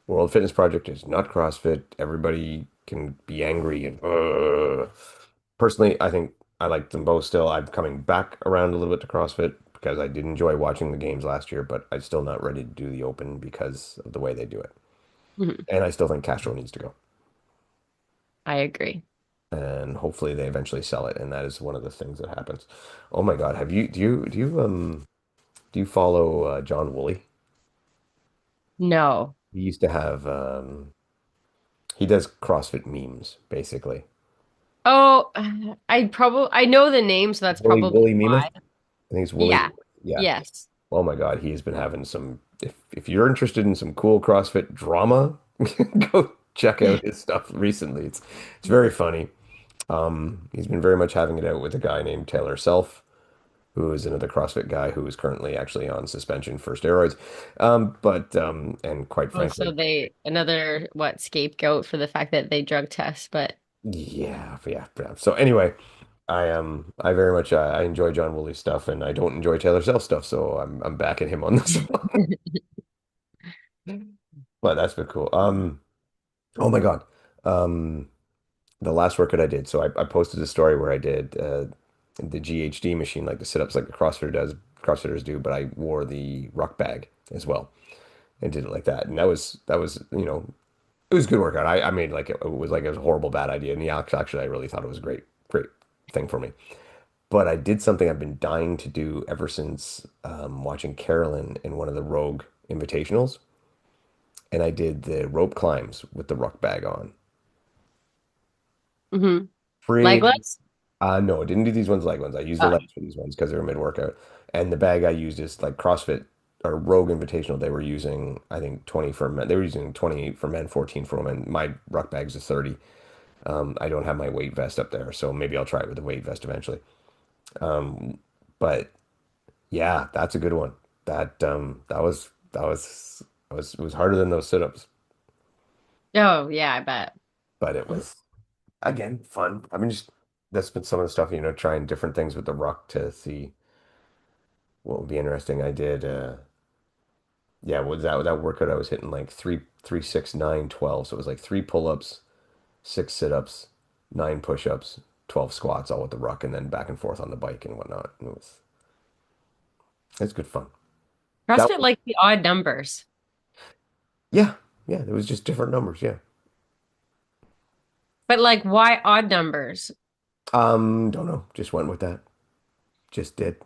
World Fitness Project is not CrossFit. Everybody can be angry and personally, I think I like them both still. I'm coming back around a little bit to CrossFit because I did enjoy watching the games last year, but I'm still not ready to do the open because of the way they do it. Mhm. And I still think Castro needs to go. I agree. And hopefully they eventually sell it, and that is one of the things that happens. Oh my God, have you do you follow John Woolley? No. He used to have he does CrossFit memes basically. Oh, I know the name, so that's probably Wooly Memer? why. I think it's Wooly. Yeah. Yeah. Yes. Oh my God, he's been having some. If you're interested in some cool CrossFit drama, go check out his stuff recently. It's very funny. He's been very much having it out with a guy named Taylor Self, who is another CrossFit guy who is currently actually on suspension for steroids. But and quite Oh, so frankly, they another what scapegoat for the fact that they drug test, but yeah, yeah, yeah. So anyway. I very much I enjoy John Woolley's stuff and I don't enjoy Taylor Self stuff, so I'm backing him on this one. But that's been cool. Oh my God. Um, the last workout I did, so I posted a story where I did the GHD machine, like the sit-ups like the CrossFitters do, but I wore the ruck bag as well and did it like that. And that was, it was a good workout. I made like it was a horrible bad idea. And yeah, actually I really thought it was a great thing for me. But I did something I've been dying to do ever since watching Carolyn in one of the Rogue Invitationals, and I did the rope climbs with the ruck bag on. hmm Pretty. legless? No, I didn't do these ones leg ones. I used the Oh. legs for these ones because they were mid-workout. And the bag I used is like CrossFit or Rogue Invitational. They were using, I think, 20 for men. They were using 28 for men, 14 for women. My ruck bag's a 30. I don't have my weight vest up there, so maybe I'll try it with the weight vest eventually. But yeah, that's a good one. That was it was harder than those sit-ups, Oh, yeah, I bet. but it was again fun. I mean, just that's been some of the stuff, trying different things with the ruck to see what would be interesting. I did yeah, what was that workout I was hitting like 3, 3, 6, 9, 12. So it was like 3 pull-ups, 6 sit-ups, 9 push-ups, 12 squats, all with the ruck, and then back and forth on the bike and whatnot. It's good fun. That CrossFit like the odd numbers. yeah, yeah, it was just different numbers, yeah. But like why odd numbers? Don't know. Just went with that. Just did.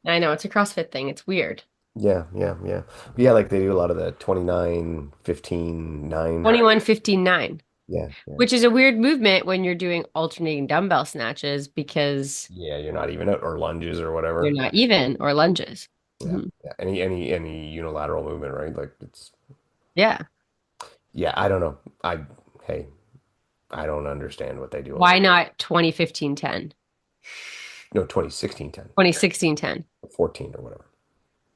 I know it's a CrossFit thing. It's weird. Yeah, yeah, yeah. But yeah, like they do a lot of the 29, 15, 9. 21, 15, 9, Yeah, yeah. which is a weird movement when you're doing alternating dumbbell snatches because Yeah, you're not even out or lunges or you're whatever. not even or lunges. Yeah, Mhm. yeah. Any unilateral movement, right? Like it's Yeah. yeah, I don't know. Hey, I don't understand what they do over Why not 20, 15, 10? no 2016, 10, 20, 16, 10? 14 or whatever.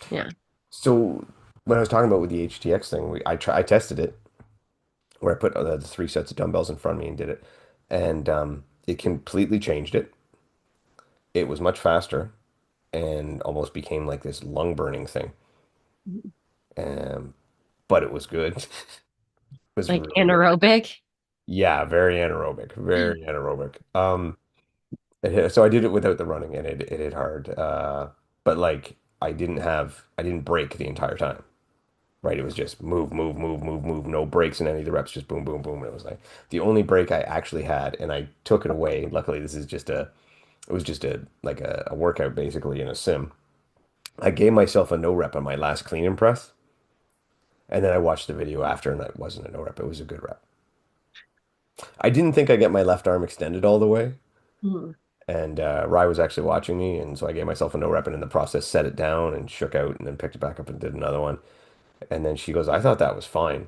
Yeah. So when I was talking about with the HTX thing, I tested it where I put the 3 sets of dumbbells in front of me and did it. And it completely changed it. It was much faster and almost became like this lung burning thing. Um, but it was good. It was Like really good. anaerobic. Yeah, very anaerobic, very anaerobic. So I did it without the running and it hit hard. But like I didn't break the entire time. right? It was just move, move, move, move, move, no breaks in any of the reps, just boom, boom, boom. And it was like the only break I actually had, and I took it away. Luckily, it was just a workout basically in a sim. I gave myself a no rep on my last clean and press, and then I watched the video after, and it wasn't a no rep. It was a good rep. I didn't think I get my left arm extended all the way, Mhm. and Rye was actually watching me, and so I gave myself a no rep, and in the process set it down and shook out, and then picked it back up and did another one. And then she goes, "I thought that was fine."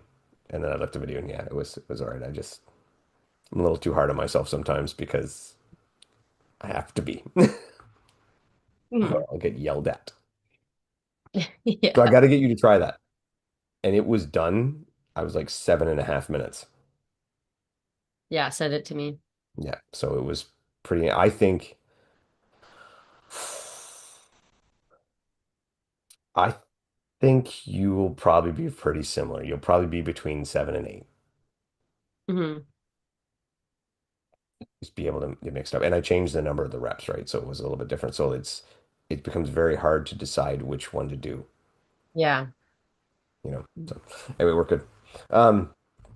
And then I looked at the video, and yeah, it was all right. I'm a little too hard on myself sometimes because I have to be, or Mhm. I'll get yelled at. So I Yeah. got to get you to try that. And it was done. I was like 7.5 minutes. Yeah, send it to me. Yeah. So it was pretty, I think, I think you will probably be pretty similar. You'll probably be between 7 and 8. Hmm. Just be able to get mixed up. And I changed the number of the reps, right? So it was a little bit different. So it becomes very hard to decide which one to do, Yeah. you know. So anyway, we're good. Um,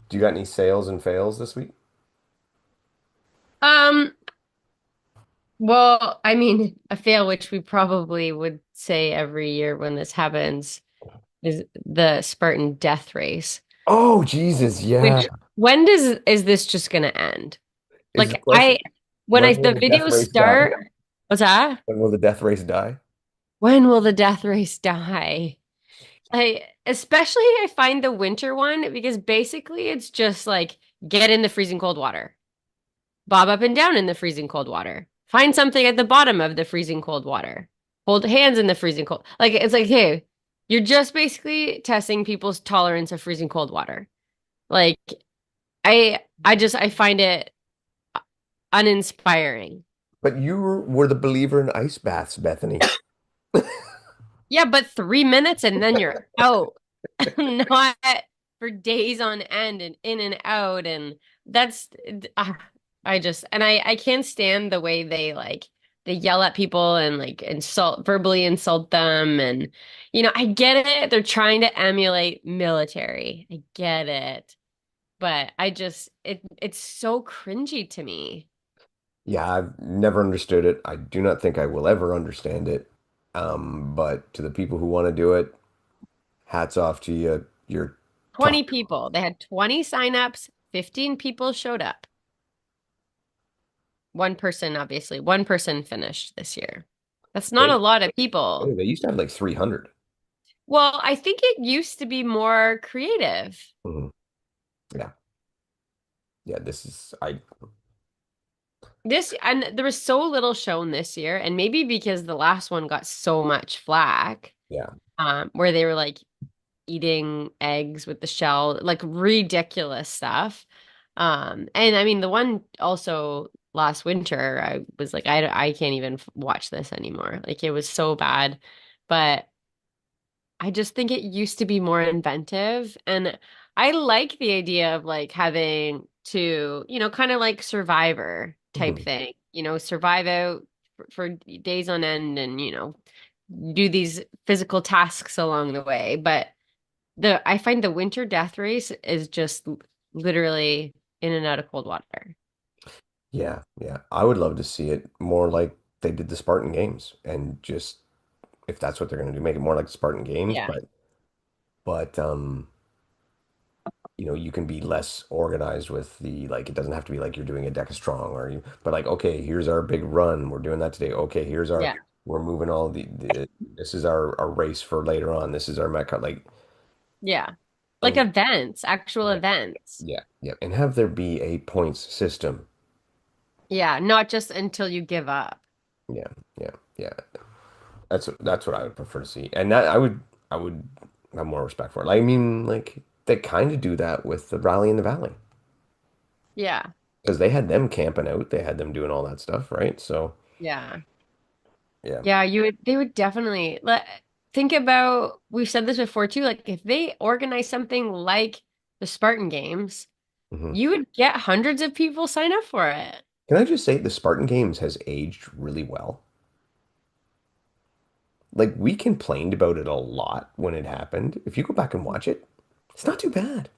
do you got any sales and fails this week? Um, well, I mean, a fail, which we probably would say every year when this happens, is the Spartan death race. Oh, Jesus, yeah. Which when does is this just gonna end? Is the Like question, when I when will the the death videos race die? start, what's that? When will the death race die? When will the death race die? Especially I find the winter one because basically it's just like get in the freezing cold water, bob up and down in the freezing cold water, find something at the bottom of the freezing cold water, hold hands in the freezing cold. Like it's like, hey, you're just basically testing people's tolerance of freezing cold water. Like I find it uninspiring. But you were the believer in ice baths, Bethany. Yeah, but 3 minutes and then you're out. Not for days on end and in and out. And that's, I just, and I can't stand the way they yell at people and like verbally insult them. And, I get it. They're trying to emulate military. I get it. But it's so cringy to me. Yeah, I've never understood it. I do not think I will ever understand it. But to the people who want to do it, hats off to you. You're tough. 20 people. They had 20 signups, 15 people showed up. One person, obviously, one person finished this year. That's not a They, lot of people. they used to have like 300. Well, I think it used to be more creative. Mhm. Yeah. Yeah, this is I And there was so little shown this year, and maybe because the last one got so much flack, yeah. where they were like eating eggs with the shell, like ridiculous stuff. And I mean, the one also last winter, I was like, I can't even watch this anymore. Like it was so bad. But I just think it used to be more inventive. And I like the idea of like having to, kind of like Survivor type Mhm. thing, survive out for days on end and, do these physical tasks along the way. But I find the winter death race is just literally in and out of cold water. Yeah, yeah. I would love to see it more like they did the Spartan Games and just if that's what they're going to do, make it more like the Spartan Games, Yeah. but you can be less organized with the like it doesn't have to be like you're doing a deca strong but like okay, here's our big run. We're doing that today. Okay, Yeah. we're moving all the this is our race for later on. This is our Metcon like Yeah. Like um events, actual yeah, events. yeah, yeah. And have there be a points system. Yeah, not just until you give up. Yeah, yeah, yeah. That's what I would prefer to see. And that I would have more respect for it. Like, I mean, like they kind of do that with the Rally in the Valley. Yeah. Because they had them camping out, they had them doing all that stuff, right? So, Yeah. yeah. Yeah, they would definitely think about, we've said this before too, like if they organize something like the Spartan Games, Hmm. you would get hundreds of people sign up for it. Can I just say the Spartan Games has aged really well. like we complained about it a lot when it happened. If you go back and watch it, it's not too bad.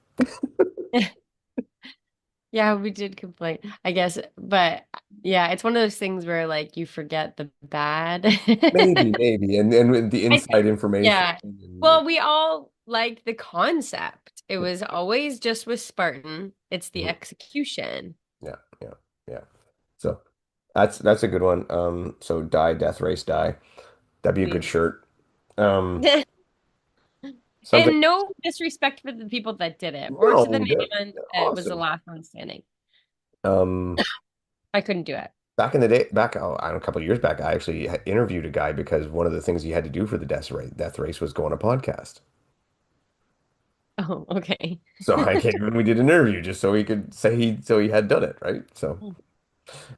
Yeah, we did complain, I guess. But yeah, it's one of those things where like you forget the bad. Maybe. And with the I, inside information. yeah. And, Well, we all liked the concept. It was always just with Spartan. It's the Mhm. execution. Yeah, yeah, yeah. So that's a good one. So die, death race, die. That'd be a good Please. shirt. Um, something. And no disrespect for the people that did it or to the No, man they're that was the awesome. last one standing. Um, I couldn't do it. back in the day, back oh, I don't know, a couple of years back, I actually interviewed a guy because one of the things he had to do for the death race was go on a podcast. Oh, okay. So I came and we did an interview just so he could say he had done it, right? So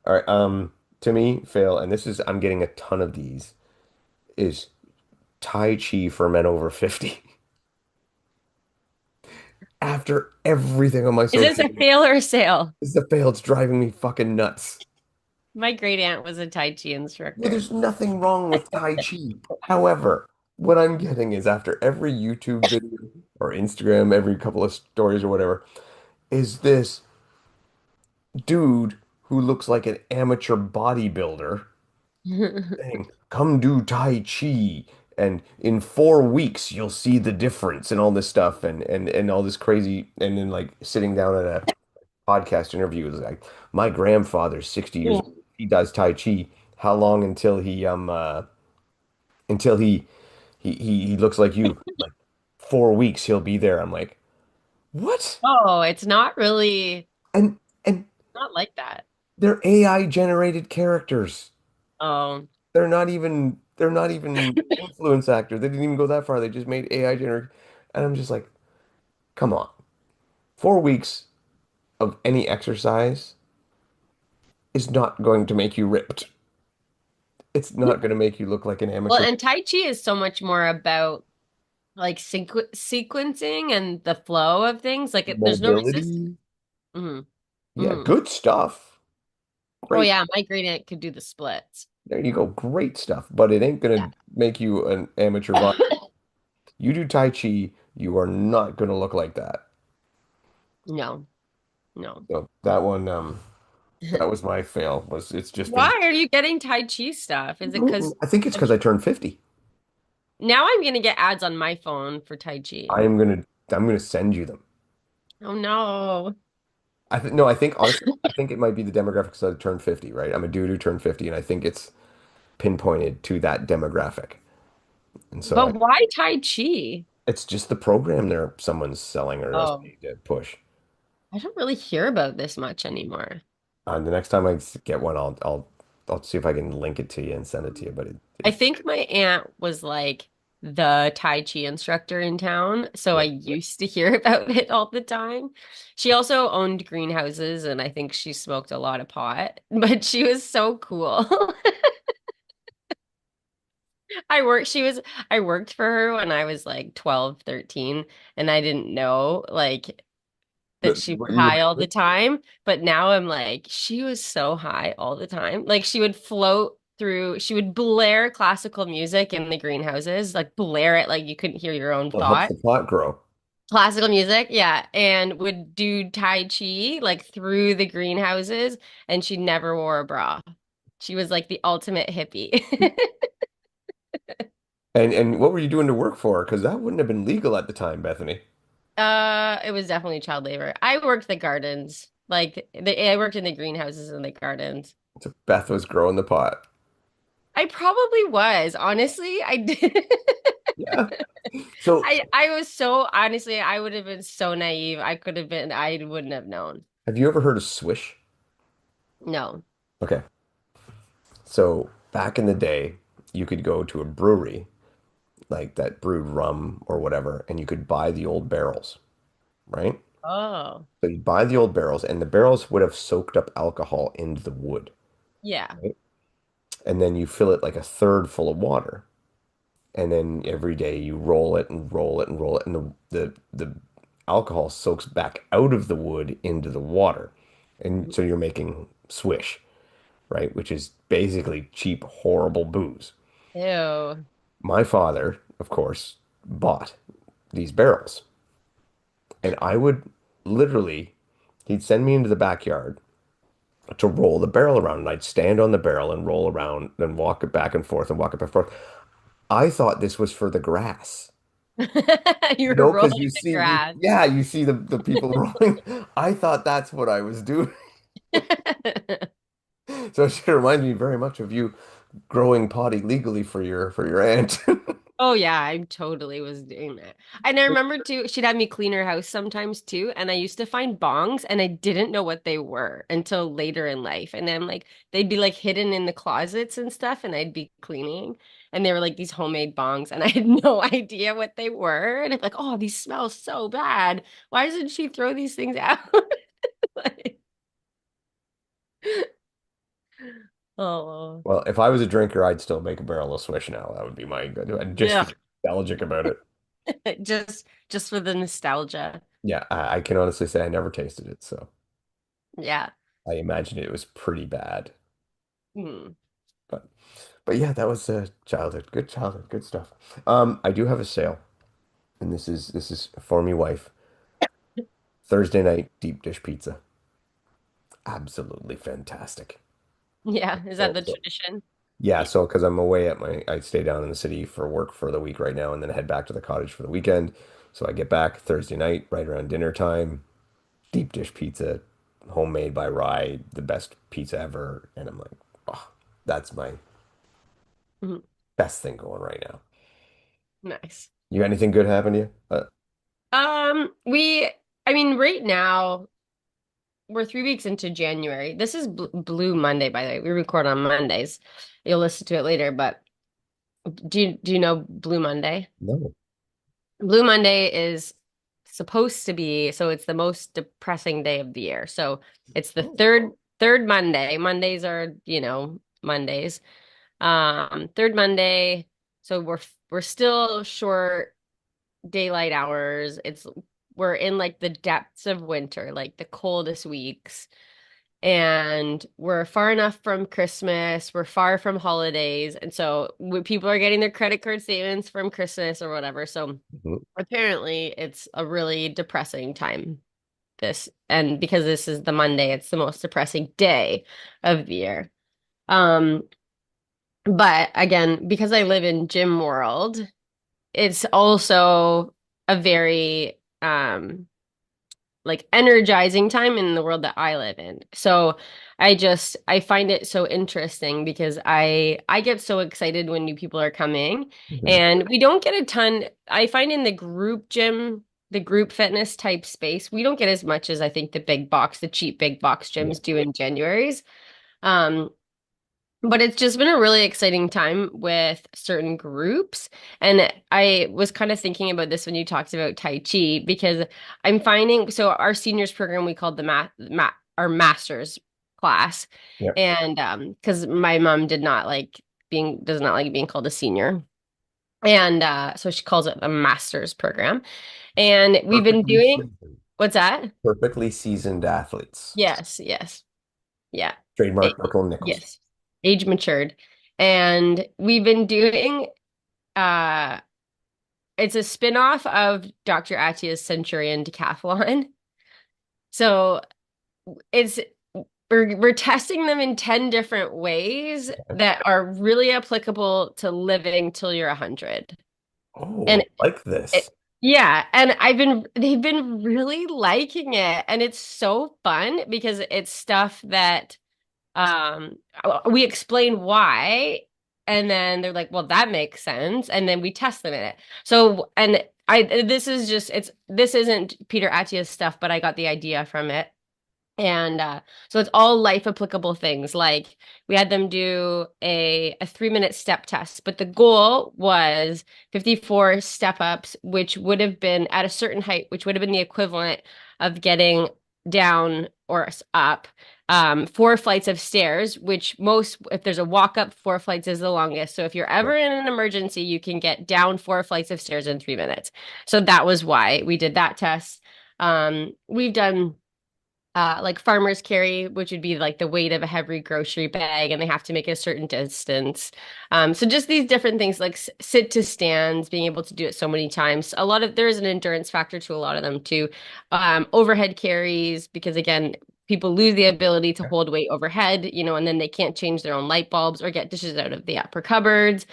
all right, to me, fail, and this is I'm getting a ton of these, is Tai Chi for men over 50. After everything on my Is this social a media, fail or a sale? this is the fail, it's driving me fucking nuts. My great aunt was a Tai Chi Well, instructor. there's nothing wrong with Tai Chi. However, what I'm getting is after every YouTube video or Instagram, every couple of stories or whatever, is this dude who looks like an amateur bodybuilder saying, "Come do Tai Chi, and in 4 weeks you'll see the difference," and all this stuff, and all this crazy, and then like sitting down at a podcast interview is like, "My grandfather's 60 years old. He does Tai Chi. How long until he looks like you? Like 4 weeks he'll be there." I'm like, "What?" Oh, it's not really And not like that. they're AI generated characters. Oh. They're not even influence actors. They didn't even go that far. They just made AI generated. And I'm just like, come on. 4 weeks of any exercise is not going to make you ripped. It's not going to make you look like an Well, amateur. and Tai Chi is so much more about like sequencing and the flow of things. Like there's no resistance. Mobility. Hmm. Yeah, Hmm. good stuff. Oh Great. yeah, my great aunt could do the splits. There you go. Great stuff. But it ain't Yeah. going to make you an amateur body. You do Tai Chi, you are not going to look like that. No, no. So that one, that was my fail. Was it's just been. Why are you getting Tai Chi stuff? Is it because I think it's because I turned 50. now I'm gonna get ads on my phone for Tai Chi? I'm gonna send you them. Oh no. I think no, I think honestly, I think it might be the demographics that turned 50, right? I'm a dude who turned 50, and I think it's pinpointed to that demographic. And so But why Tai Chi? it's just the program there someone's selling or us Oh, paid to push. I don't really hear about this much anymore. The next time I get one, I'll see if I can link it to you and send it to you. But I it's think my aunt was like the Tai Chi instructor in town, so I yeah. used to hear about it all the time. She also owned greenhouses, and I think she smoked a lot of pot, but she was so cool. I worked for her when I was like 12, 13, and I didn't know like that she was What you high all were the time, but now I'm like, she was so high all the time. Like she would float through, she would blare classical music in the greenhouses, like blare it like you couldn't hear your own well, it helps thought. the pot grow. Classical music, yeah, and would do Tai Chi like through the greenhouses, and she never wore a bra. She was like the ultimate hippie. And what were you doing to work for her? Because that wouldn't have been legal at the time, Bethany. It was definitely child labor. I worked the gardens, I worked in the greenhouses and the gardens. So Beth was growing the pot. I probably was. Honestly, I did. Yeah. So I was so honestly, I would have been so naive. I wouldn't have known. have you ever heard of Swish? No. Okay. So back in the day, you could go to a brewery like that brewed rum or whatever, and you could buy the old barrels, right? Oh, So you buy the old barrels, and the barrels would have soaked up alcohol into the wood, yeah. right? And then you fill it like a third full of water. And then every day you roll it and roll it and roll it, and the alcohol soaks back out of the wood into the water. And so you're making swish, right? Which is basically cheap, horrible booze. Ew. my father, of course, bought these barrels. And I would literally, he'd send me into the backyard to roll the barrel around. And I'd stand on the barrel and roll around and walk it back and forth and walk it back and forth. I thought this was for the grass. You You were know, rolling because you the see the, grass. yeah, you see the people rolling. I thought that's what I was doing. So she reminds me very much of you growing pot illegally for your aunt. Oh yeah, I totally was doing that. And I remember too, she'd have me clean her house sometimes too, and I used to find bongs and I didn't know what they were until later in life. And then like they'd be like hidden in the closets and stuff and I'd be cleaning and they were like these homemade bongs and I had no idea what they were. And I'm like, "Oh, these smell so bad. Why doesn't she throw these things out?" Like, oh, Well, if I was a drinker, I'd still make a barrel of Swish now. That would be my good, just to yeah. get nostalgic about it. Just for the nostalgia. Yeah, I can honestly say I never tasted it, so Yeah. I imagine it was pretty bad. Hmm. But but yeah, that was childhood. Good childhood, good stuff. I do have a sale, and this is for me wife. Thursday night deep dish pizza. Absolutely fantastic. Yeah, is that So the so tradition? yeah, so because I'm away at my, I stay down in the city for work for the week right now, and then head back to the cottage for the weekend. So I get back Thursday night, right around dinner time, deep dish pizza, homemade by Rye, the best pizza ever. And I'm like, oh, that's my Mhm. best thing going right now. Nice. You got anything good happen to you? I mean, right now we're 3 weeks into January. This is Bl Blue Monday, by the way. We record on Mondays. You'll listen to it later, but do you know Blue Monday? No. Blue Monday is supposed to be, so it's the most depressing day of the year. So it's the Oh. third Monday. Mondays are, Mondays. Third Monday. So we're still short daylight hours. We're in like the depths of winter, like the coldest weeks. And we're far enough from Christmas. We're far from holidays. And so when people are getting their credit card statements from Christmas or whatever. So Mhm. apparently it's a really depressing time. And because this is the Monday, it's the most depressing day of the year. Um, but again, because I live in gym world, it's also a very like energizing time in the world that I live in. So I find it so interesting because I get so excited when new people are coming Mhm. and we don't get a ton. I find in the group gym, the group fitness type space, we don't get as much as I think the cheap big box Yeah. gyms do in January's. Um, but it's just been a really exciting time with certain groups. And I was kind of thinking about this when you talked about Tai Chi because I'm finding so our seniors program we called the our master's class. Yeah. And because my mom does not like being called a senior. And so she calls it a master's program. And we've been Perfectly doing seasoned. what's that? Perfectly seasoned athletes. Yes, yes. Yeah. Trademark It- Brooklyn Nichols. yes. Age matured. And we've been doing uh it's a spin-off of Dr. Attia's Centurion Decathlon. So it's we're testing them in 10 different ways that are really applicable to living till you're 100. And Oh, I like it, this. yeah, and they've been really liking it and it's so fun because it's stuff that um we explain why and then they're like well that makes sense and then we test them in it so and I this is just it's this isn't Peter Attia's stuff but I got the idea from it and so it's all life applicable things. Like we had them do a 3 minute step test, but the goal was 54 step ups, which would have been at a certain height, which would have been the equivalent of getting down or up 4 flights of stairs, which most, if there's a walk up, 4 flights is the longest. So if you're Yeah. ever in an emergency, you can get down 4 flights of stairs in 3 minutes. So that was why we did that test. We've done like farmers carry, which would be like the weight of a heavy grocery bag, and they have to make it a certain distance. So just these different things like sit to stands, being able to do it so many times. A lot of there is an endurance factor to a lot of them too. Overhead carries, because again, people lose the ability to hold weight overhead, and then they can't change their own light bulbs or get dishes out of the upper cupboards.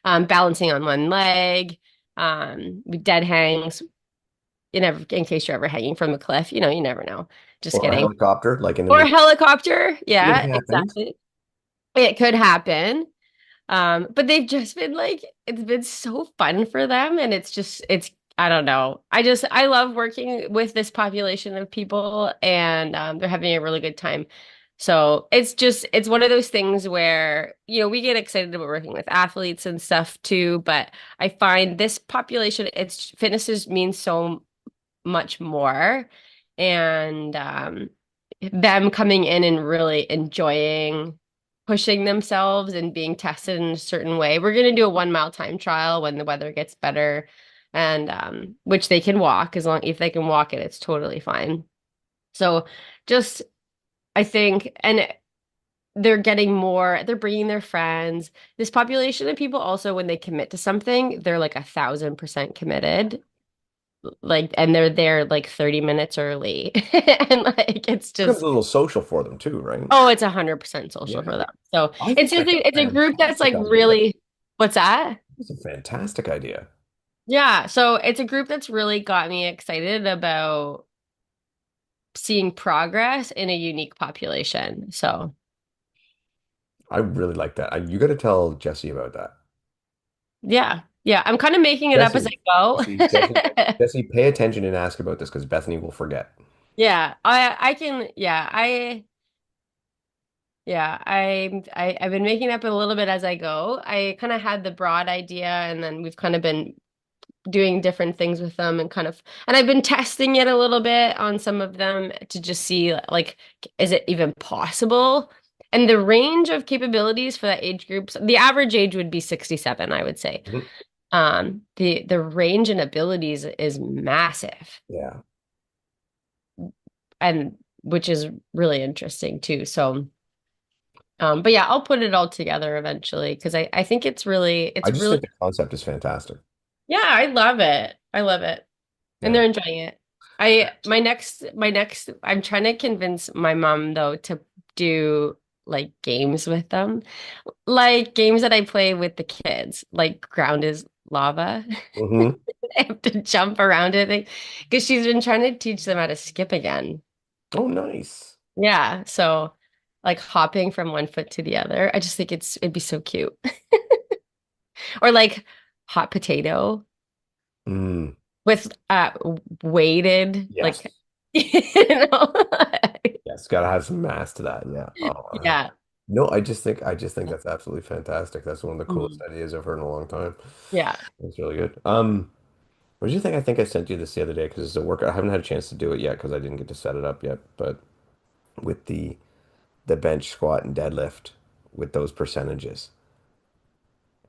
Balancing on one leg, dead hangs, in case you're ever hanging from a cliff, you never know. Just Or a kidding. helicopter, like in a Or a movie. helicopter. It Yeah, happens. exactly. It could happen. But they've just been like, it's been so fun for them. And I don't know. I love working with this population of people, and they're having a really good time. So it's one of those things where, we get excited about working with athletes and stuff too. But I find this population, it's fitnesses means so much more. And them coming in and really enjoying pushing themselves and being tested in a certain way. We're going to do a 1 mile time trial when the weather gets better, and which they can walk. As long if they can walk it, it's totally fine. So just I think, and they're bringing their friends. This population of people also, when they commit to something, they're like 1,000% committed, like, and they're there like 30 minutes early. And like it's Becomes just, a little social for them too, right? oh, it's 100% social for Yeah. them. So I it's think just that's a it's a group that's fantastic like idea. really, what's that? It's a fantastic idea. Yeah, so it's a group that's really got me excited about seeing progress in a unique population. So I really like that. You got to tell Jesse about that. yeah, yeah, I'm kind of making it up as Jesse, I Jesse, go. Jesse, pay attention and ask about this because Bethany will forget. Yeah, I can, I've been making up a little bit as I go. I kind of had the broad idea, and then we've kind of been doing different things with them, and I've been testing it a little bit on some of them to just see, like, is it even possible? And the range of capabilities for that age group, so the average age would be 67, I would say. Mhm. The range and abilities is massive, Yeah. and which is really interesting too. So but yeah, I'll put it all together eventually, because I think I it's just really, think the concept is fantastic. yeah, I love it. I love it. And Yeah. they're enjoying it. I'm trying to convince my mom though to do like games with them. Like games that I play with the kids, like ground is lava. Hmm. I have to jump around it because she's been trying to teach them how to skip again. Oh, nice. Yeah, so like hopping from one foot to the other. I just think it'd be so cute. Or like hot potato Mm, with weighted, like, yes. you know. Yes. Got to have some mass to that. Yeah. Oh, yeah. Yeah. No, I just think that's absolutely fantastic. That's one of the coolest Mhm. ideas I've heard in a long time. Yeah. That's really good. What do you think? I think I sent you this the other day because it's a workout. I haven't had a chance to do it yet because I didn't get to set it up yet. But with the bench squat and deadlift with those percentages,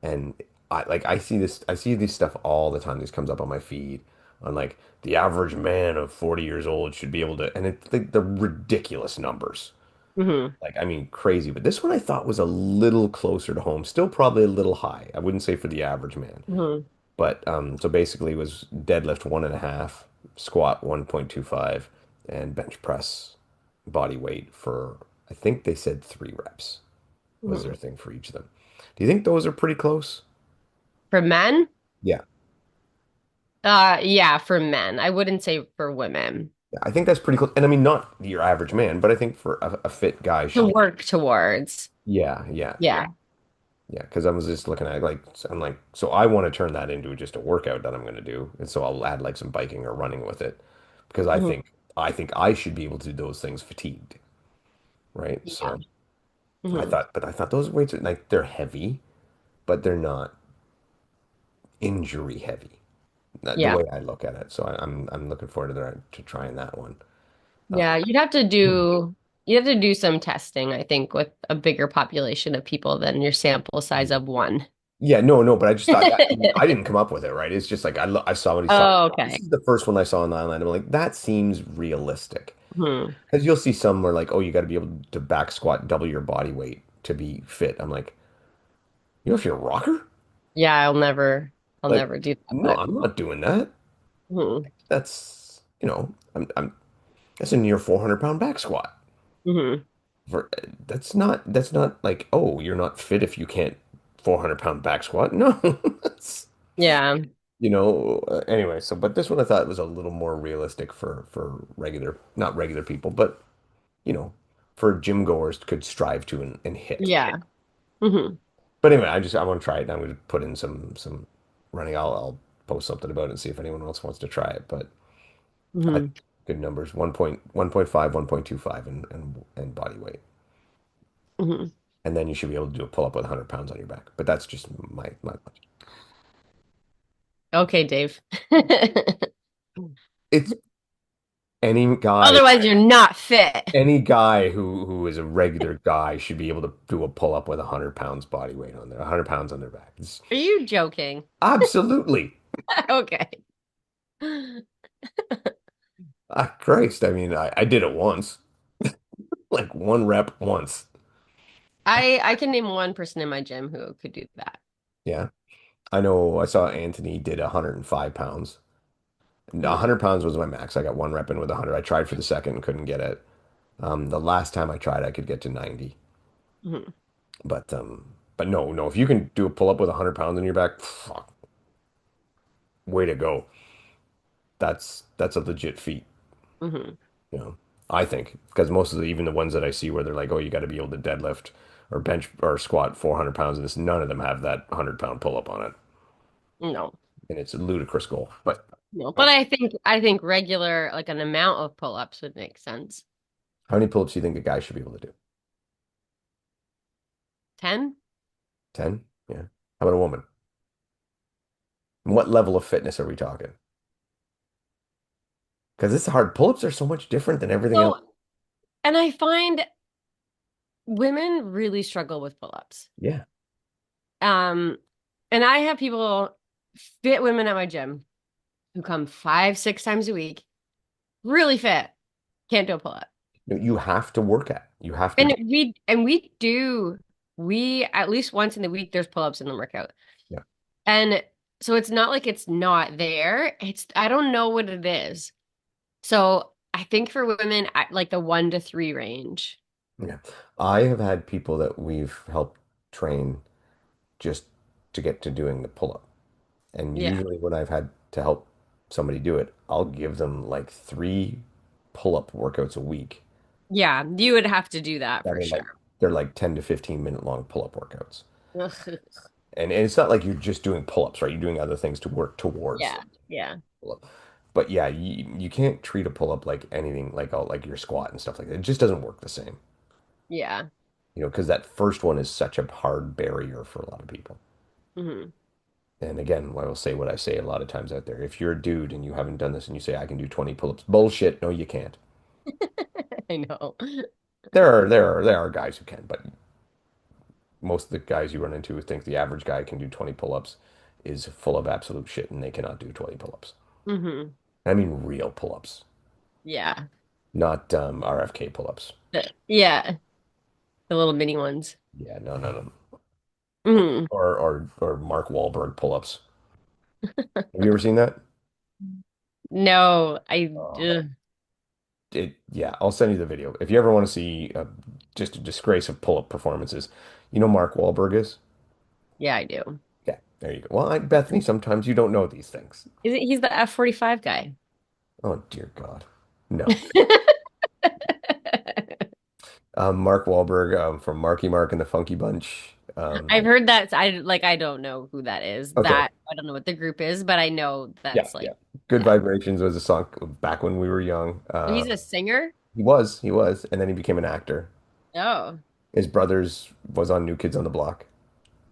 and I see this stuff all the time. This comes up on my feed on like the average man of 40 years old should be able to, and it's like the ridiculous numbers. Hmm. Like, I mean, crazy. But this one I thought was a little closer to home. Still probably a little high. I wouldn't say for the average man. Hmm. But so basically it was deadlift 1.5, squat 1.25, and bench press body weight for, I think they said 3 reps was their Hmm. thing for each of them. Do you think those are pretty close? For men? Yeah. Yeah, for men. I wouldn't say for women. Yeah, I think that's pretty close. And I mean, not your average man, but I think for a fit guy To should. work towards. Yeah, yeah, Yeah. yeah. Because I was just looking at like, I'm like, so I want to turn that into just a workout that I'm going to do. And so I'll add like some biking or running with it because Hmm. I think I should be able to do those things fatigued, right? Yeah. So Hmm. I thought those weights are like they're heavy, but they're not injury heavy. The Yeah. way I look at it. So I'm looking forward to trying that one. Uh, Yeah. You'd have to do some testing, I think, with a bigger population of people than your sample size of one. Yeah, no, no, but I just thought that I didn't come up with it, right? It's just like I saw what he saw. Oh, This okay. is the first one I saw on the island. I'm like, that seems realistic. Hmm. Because you'll see some where like, oh, you got to be able to back squat double your body weight to be fit. I'm like, you know, if you're a rocker, Yeah, I'll like, never do that, no, but I'm not doing that. hmm. That's, that's a near 400 pound back squat. Hmm. For, that's not like, oh, you're not fit if you can't 400-pound back squat. No, that's, Yeah. anyway, so, but this one I thought was a little more realistic for regular, not regular people, but, you know, for gym goers could strive to and hit. Yeah. Hmm. But anyway, I want to try it and I'm going to put in some running. I'll post something about it and see if anyone else wants to try it. But I Hmm. good numbers, 1.5, 1.25 and body weight. Hmm. And then you should be able to do a pull up with 100 pounds on your back. But that's just my Okay, Dave. it's any guy Otherwise, you're not fit. any guy who is a regular guy should be able to do a pull up with 100 pounds body weight on there, 100 pounds on their back. It's Are you joking? absolutely. Okay. Ah, Christ. I mean, I did it once, like one rep once. I can name one person in my gym who could do that. Yeah. I know I saw Anthony did 105 pounds. Hmm. 100 pounds was my max. I got one rep in with 100. I tried for the second and couldn't get it. The last time I tried, I could get to 90. Hmm. But no, no, if you can do a pull up with 100 pounds on your back, fuck, way to go. That's a legit feat, Hmm. you know. I think because most of even the ones that I see where they're like, oh, you got to be able to deadlift or bench or squat 400 pounds, and this none of them have that 100-pound pull up on it, No. and it's a ludicrous goal. But No. uh, But I think regular like an amount of pull-ups would make sense. how many pull ups do you think a guy should be able to do? 10? 10? Yeah. How about a woman? And what level of fitness are we talking? Because it's hard. Pull-ups are so much different than everything else. So, and I find women really struggle with pull-ups. Yeah. Um, and I have people, fit women at my gym who come 5, 6 times a week, really fit, can't do a pull-up. You have to work at. You have to And do. we at least once in the week there's pull-ups in the workout. Yeah. And so it's not like it's not there. It's I don't know what it is. So I think for women at like the 1 to 3 range. Yeah. I have had people that we've helped train just to get to doing the pull-up. And Yeah. usually when I've had to help somebody do it, I'll give them like 3 pull-up workouts a week Yeah, you would have to do that that for are sure. like they're like 10 to 15 minute long pull-up workouts. Ugh. And it's not like you're just doing pull-ups, right? You're doing other things to work towards Yeah, yeah, pull-up. But yeah, you can't treat a pull-up like anything like like your squat and stuff like that. It just doesn't work the same. yeah. Because that first one is such a hard barrier for a lot of people. Hmm. And again, I will say what I say a lot of times out there. If you're a dude and you haven't done this and you say I can do 20 pull-ups, bullshit. No, you can't. I know. There are guys who can, but most of the guys you run into who think the average guy can do 20 pull-ups is full of absolute shit and they cannot do 20 pull-ups. Hmm. I mean real pull-ups, Yeah. not RFK pull-ups. Yeah, the little mini ones. Yeah, no, no, no. Hmm. Or Mark Wahlberg pull-ups. Have you ever seen that? No, Oh, yeah, I'll send you the video. If you ever want to see just a disgrace of pull-up performances, you know Mark Wahlberg is? yeah, I do. Yeah, there you go. Well, Bethany, sometimes you don't know these things. He's the F-45 guy. Oh, dear God. No. Mark Wahlberg from Marky Mark and the Funky Bunch. I've heard that. I don't know who that is. Okay. That I don't know what the group is, but I know Yeah, that's yeah. like Good yeah. Vibrations was a song back when we were young. He's a singer? He was, and then he became an actor. Oh, His brothers was on New Kids on the Block.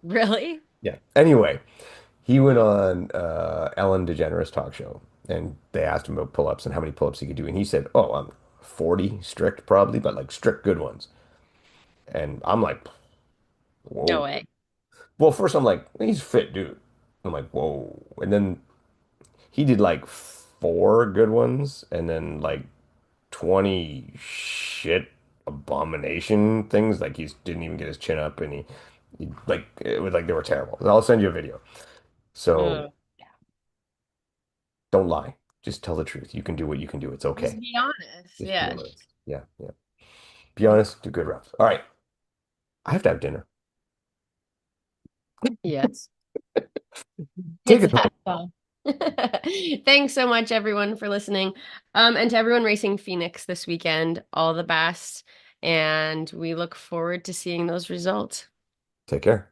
really? Yeah. Anyway, he went on Ellen DeGeneres talk show, and they asked him about pull-ups and how many pull-ups he could do, and he said, "Oh, I'm 40 strict probably, but like strict good ones." And I'm like, No "Whoa." way. Well, first I'm like, "He's a fit dude." I'm like, "Whoa." And then he did like 4 good ones, and then like 20 shit abomination things. Like he didn't even get his chin up, and he like it was like they were terrible. I'll send you a video. So Ugh. don't lie. Just tell the truth. You can do what you can do. It's Just okay. be honest. Just be Yeah. honest. Yeah, yeah. Be honest, do good reps. All right. I have to have dinner. Yes. Take It's us home. that fun. Thanks so much, everyone, for listening. And to everyone racing Phoenix this weekend, all the best. And we look forward to seeing those results. Take care.